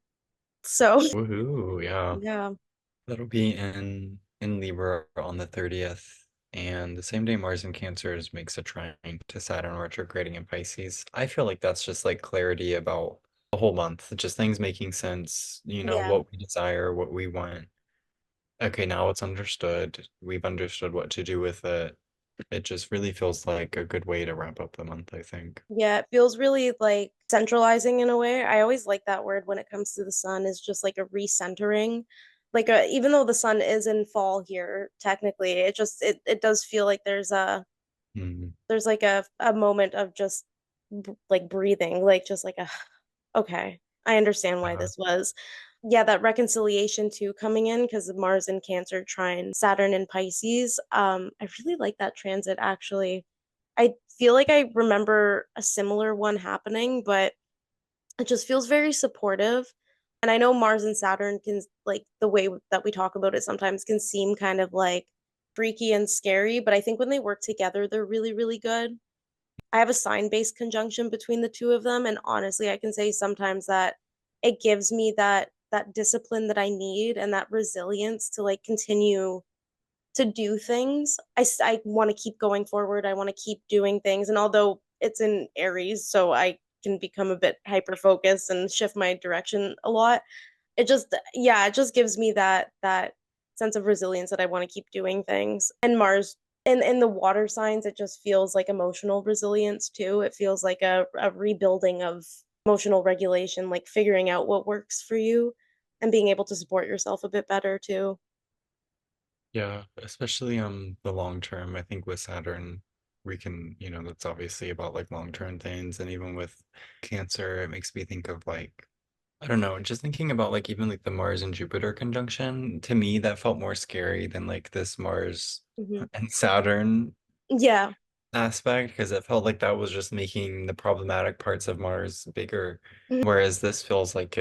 So, Woohoo. Yeah. yeah. That'll be in Libra on the 30th, and the same day Mars in Cancers makes a trine to Saturn retrograding in Pisces. I feel like that's just like clarity about the whole month, just things making sense, Yeah. what we desire, what we want. Okay, now it's understood. We've understood what to do with it. It just really feels like a good way to wrap up the month, I think. Yeah, it feels really like centralizing in a way. I always like that word when it comes to the sun, is just like a recentering. Like even though the sun is in fall here, technically, it does feel like Mm, there's like a moment of just like breathing, like just like a okay. I understand why Uh, this was. Yeah, that reconciliation too coming in because of Mars in Cancer trine Saturn in Pisces. I really like that transit actually. I feel like I remember a similar one happening, but it just feels very supportive. And I know Mars and Saturn can, like, the way that we talk about it sometimes can seem kind of like freaky and scary, but I think when they work together, they're really, really good. I have a sign-based conjunction between the two of them, and honestly, I can say sometimes that it gives me that discipline that I need and that resilience to like continue to do things. I want to keep going forward. I want to keep doing things. And although it's in Aries, so I can become a bit hyper focused and shift my direction a lot, it just, yeah, it just gives me that sense of resilience that I want to keep doing things. And Mars in the water signs, it just feels like emotional resilience too. It feels like a rebuilding of emotional regulation, like figuring out what works for you and being able to support yourself a bit better too. yeah, especially the long term. I think with Saturn, we can, that's obviously about like long-term things. And even with Cancer, it makes me think of like, I don't know, just thinking about like even like the Mars and Jupiter conjunction, to me that felt more scary than like this Mars Hmm. and Saturn Yeah. aspect, because it felt like that was just making the problematic parts of Mars bigger. Mhm. Whereas this feels like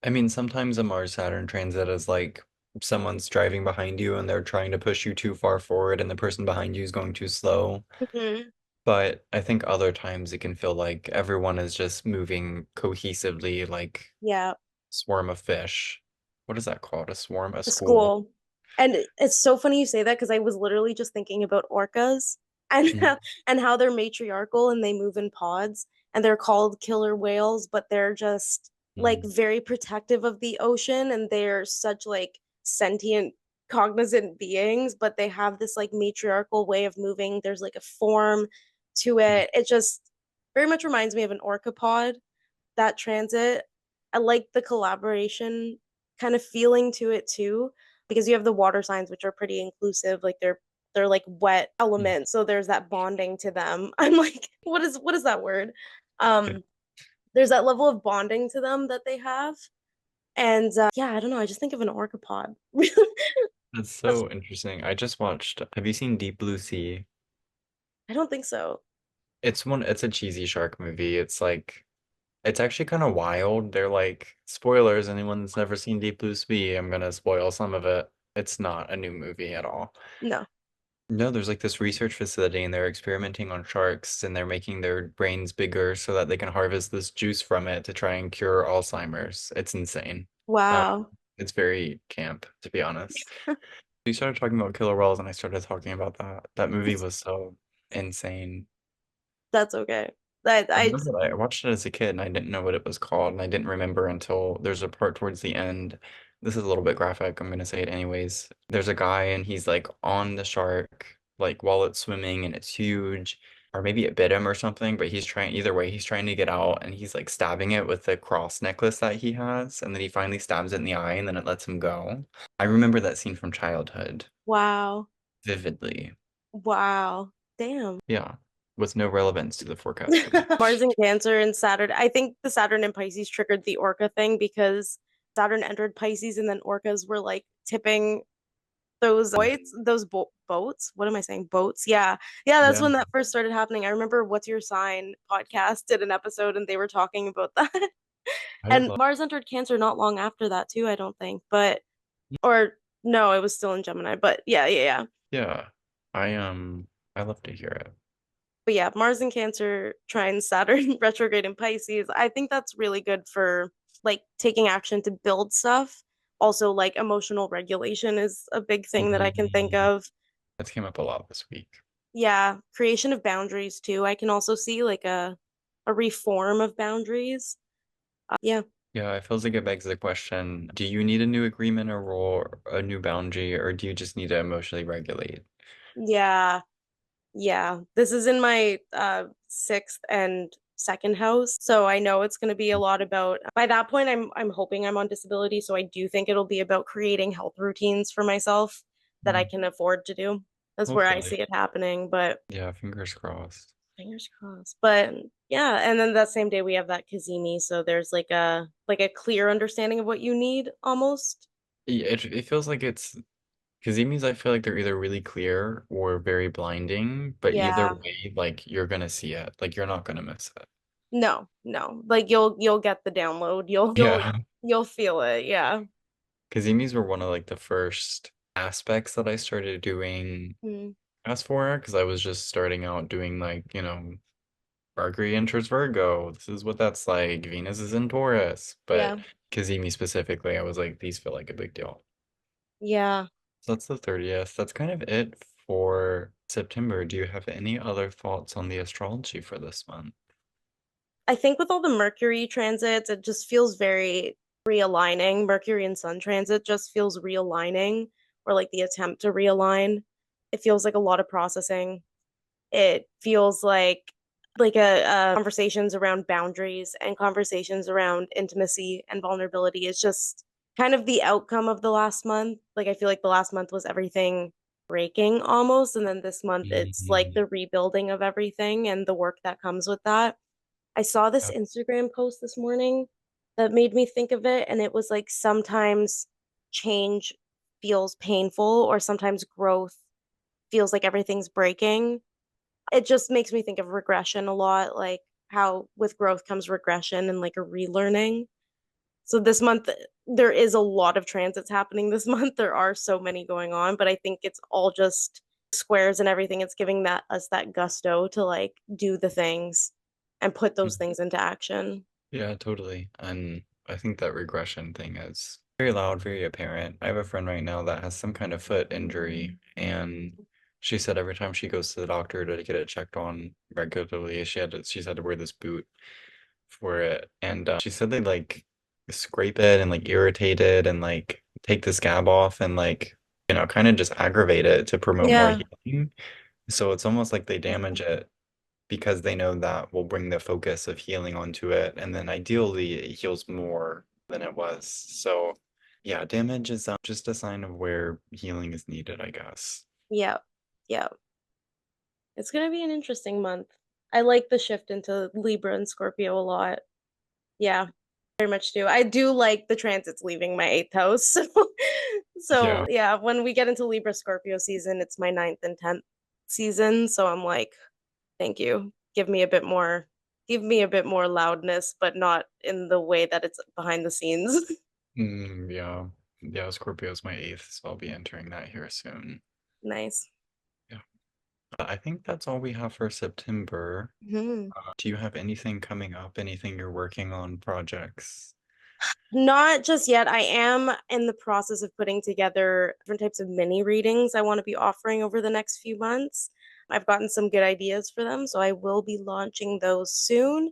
I mean, sometimes a Mars Saturn transit is like someone's driving behind you and they're trying to push you too far forward and the person behind you is going too slow. Mhm. But I think other times it can feel like everyone is just moving cohesively, like Yeah. swarm of fish. What is that called? A swarm? A A school? school. And it's so funny you say that because I was literally just thinking about orcas and Mhm. and how they're matriarchal and they move in pods and they're called killer whales, but they're just like Mhm. very protective of the ocean and they're such like sentient cognizant beings, but they have this like matriarchal way of moving. There's like a form to it. It just very much reminds me of an orca pod, that transit. I like the collaboration kind of feeling to it too, because you have the water signs which are pretty inclusive, like they're like wet Mhm. elements, so there's that bonding to them. I'm like, what is that word? Um, there's that level of bonding to them that they have. And yeah, I don't know, I just think of an orcapod. That's That's so interesting. I just watched, have you seen Deep Blue Sea? I don't think so. It's a cheesy shark movie. It's actually kind of wild. They're like, spoilers, anyone that's never seen Deep Blue Sea, I'm gonna spoil some of it. It's not a new movie at all. No. No, there's like this research facility and they're experimenting on sharks and they're making their brains bigger so that they can harvest this juice from it to try and cure Alzheimer's. It's insane. Uh, Wow. it's very camp, to be honest. You started talking about killer whales and I started talking about that. That movie was so insane. That's okay. That I I remember that I watched it as a kid and I didn't know what it was called, and I didn't remember until there's a part towards the end. This is a little bit graphic, I'm gonna say it anyways. There's a guy and he's like on the shark, like while it's swimming and it's huge, or maybe it bit him or something, but either way, he's trying to get out and he's like stabbing it with the cross necklace that he has, and then he finally stabs it in the eye and then it lets him go. I remember that scene from childhood wow. vividly. Wow. Damn. Yeah, with no relevance to the forecast today. Mars in Cancer and Saturn. I think the Saturn in Pisces triggered the Orca thing because Saturn entered Pisces and then orcas were like tipping those boats, those boats. What am I saying? Boats. Yeah. Yeah, that's Yeah, when that first started happening. I remember What's Your Sign podcast did an episode and they were talking about that. I would And love. Mars entered Cancer not long after that too, I don't think. But or no, it was still in Gemini. But yeah, yeah, yeah. Yeah, I love to hear it. But yeah, Mars in Cancer trine Saturn retrograde in Pisces. I think that's really good for like taking action to build stuff. Also, like emotional regulation is a big thing that I can think Mhm. of. That came up a lot this week. Yeah, creation of boundaries too. I can also see like a reform of boundaries. Yeah. Yeah, it feels like it begs the question, do you need a new agreement or a new boundary, or do you just need to emotionally regulate? Yeah. Yeah. This is in my sixth and second house. So I know it's going to be a lot about by that point I'm hoping I'm on disability, so I do think it'll be about creating health routines for myself that I Mm, can afford to do. That's where I hopefully. see it happening, but Yeah, fingers crossed. fingers crossed. But Yeah, and then that same day we have that Kazemi, so there's like a clear understanding of what you need almost. Yeah, it feels like it's Kazimis, I feel like they're either really clear or very blinding, but either Yeah. way, like you're gonna see it. Like you're not gonna miss it. No, no. Like you'll get the download. Yeah. You'll feel it. Yeah. Kazimis were one of like the first aspects that I started doing Mm, as for because I was just starting out doing like, Mercury enters Virgo. This is what that's like. Venus is in Taurus. yeah. But Kazemi specifically, I was like, these feel like a big deal. Yeah. So that's the 30th. That's kind of it for September. Do you have any other thoughts on the astrology for this month? I think with all the Mercury transits, it just feels very realigning. Mercury and Sun transit just feels realigning, or like the attempt to realign. It feels like a lot of processing. It feels like a conversations around boundaries and conversations around intimacy and vulnerability is just kind of the outcome of the last month. Like I feel like the last month was everything breaking almost, and then this month it's like Mhm. the rebuilding of everything and the work that comes with that. I saw this Yeah. Instagram post this morning that made me think of it, and it was like sometimes change feels painful, or sometimes growth feels like everything's breaking. It just makes me think of regression a lot, like how with growth comes regression and like a relearning. So this month, there is a lot of transits happening this month. There are so many going on, but I think it's all just squares and everything. It's giving that us that gusto to like do the things and put those things into action. Yeah, totally. And I think that regression thing is very loud, very apparent. I have a friend right now that has some kind of foot injury, and she said every time she goes to the doctor to get it checked on regularly, she's had to wear this boot for it. And she said they like scrape it and like irritate it and like take the scab off and like, kind of just aggravate it to promote more Yeah. healing. So it's almost like they damage it because they know that will bring the focus of healing onto it, and then ideally it heals more than it was. So, yeah, damage is just a sign of where healing is needed, I guess. Yeah. Yeah. It's gonna be an interesting month. I like the shift into Libra and Scorpio a lot. Yeah. Very much do. I do like the transits leaving my eighth house. Yeah. So yeah, when we get into Libra Scorpio season, it's my ninth and tenth season. So I'm like, thank you. Give me a bit more loudness, but not in the way that it's behind the scenes. Yeah. Yeah, Scorpio's my eighth, so I'll be entering that here soon. Nice. Yeah. I think that's all we have for September. Mhm. Do you have anything coming up? Anything you're working on, projects? Not just yet. I am in the process of putting together different types of mini readings I want to be offering over the next few months. I've gotten some good ideas for them, so I will be launching those soon.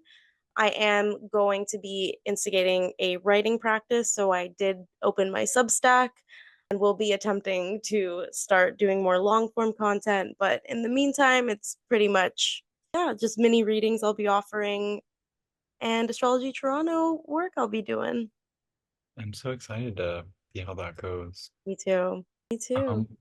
I am going to be instigating a writing practice, so I did open my Substack and will be attempting to start doing more long form content. But in the meantime, it's pretty much, yeah, just mini readings I'll be offering and Astrology Toronto work I'll be doing. I'm so excited to see how that goes. Me too. Me too. Um,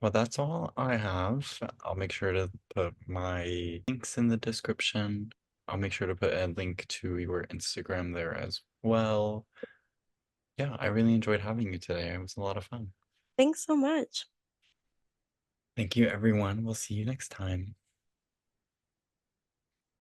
well, that's all I have. I'll make sure to put my links in the description. I'll make sure to put a link to your Instagram there as well. Yeah, I really enjoyed having you today. It was a lot of fun. Thanks so much. Thank you, everyone. We'll see you next time.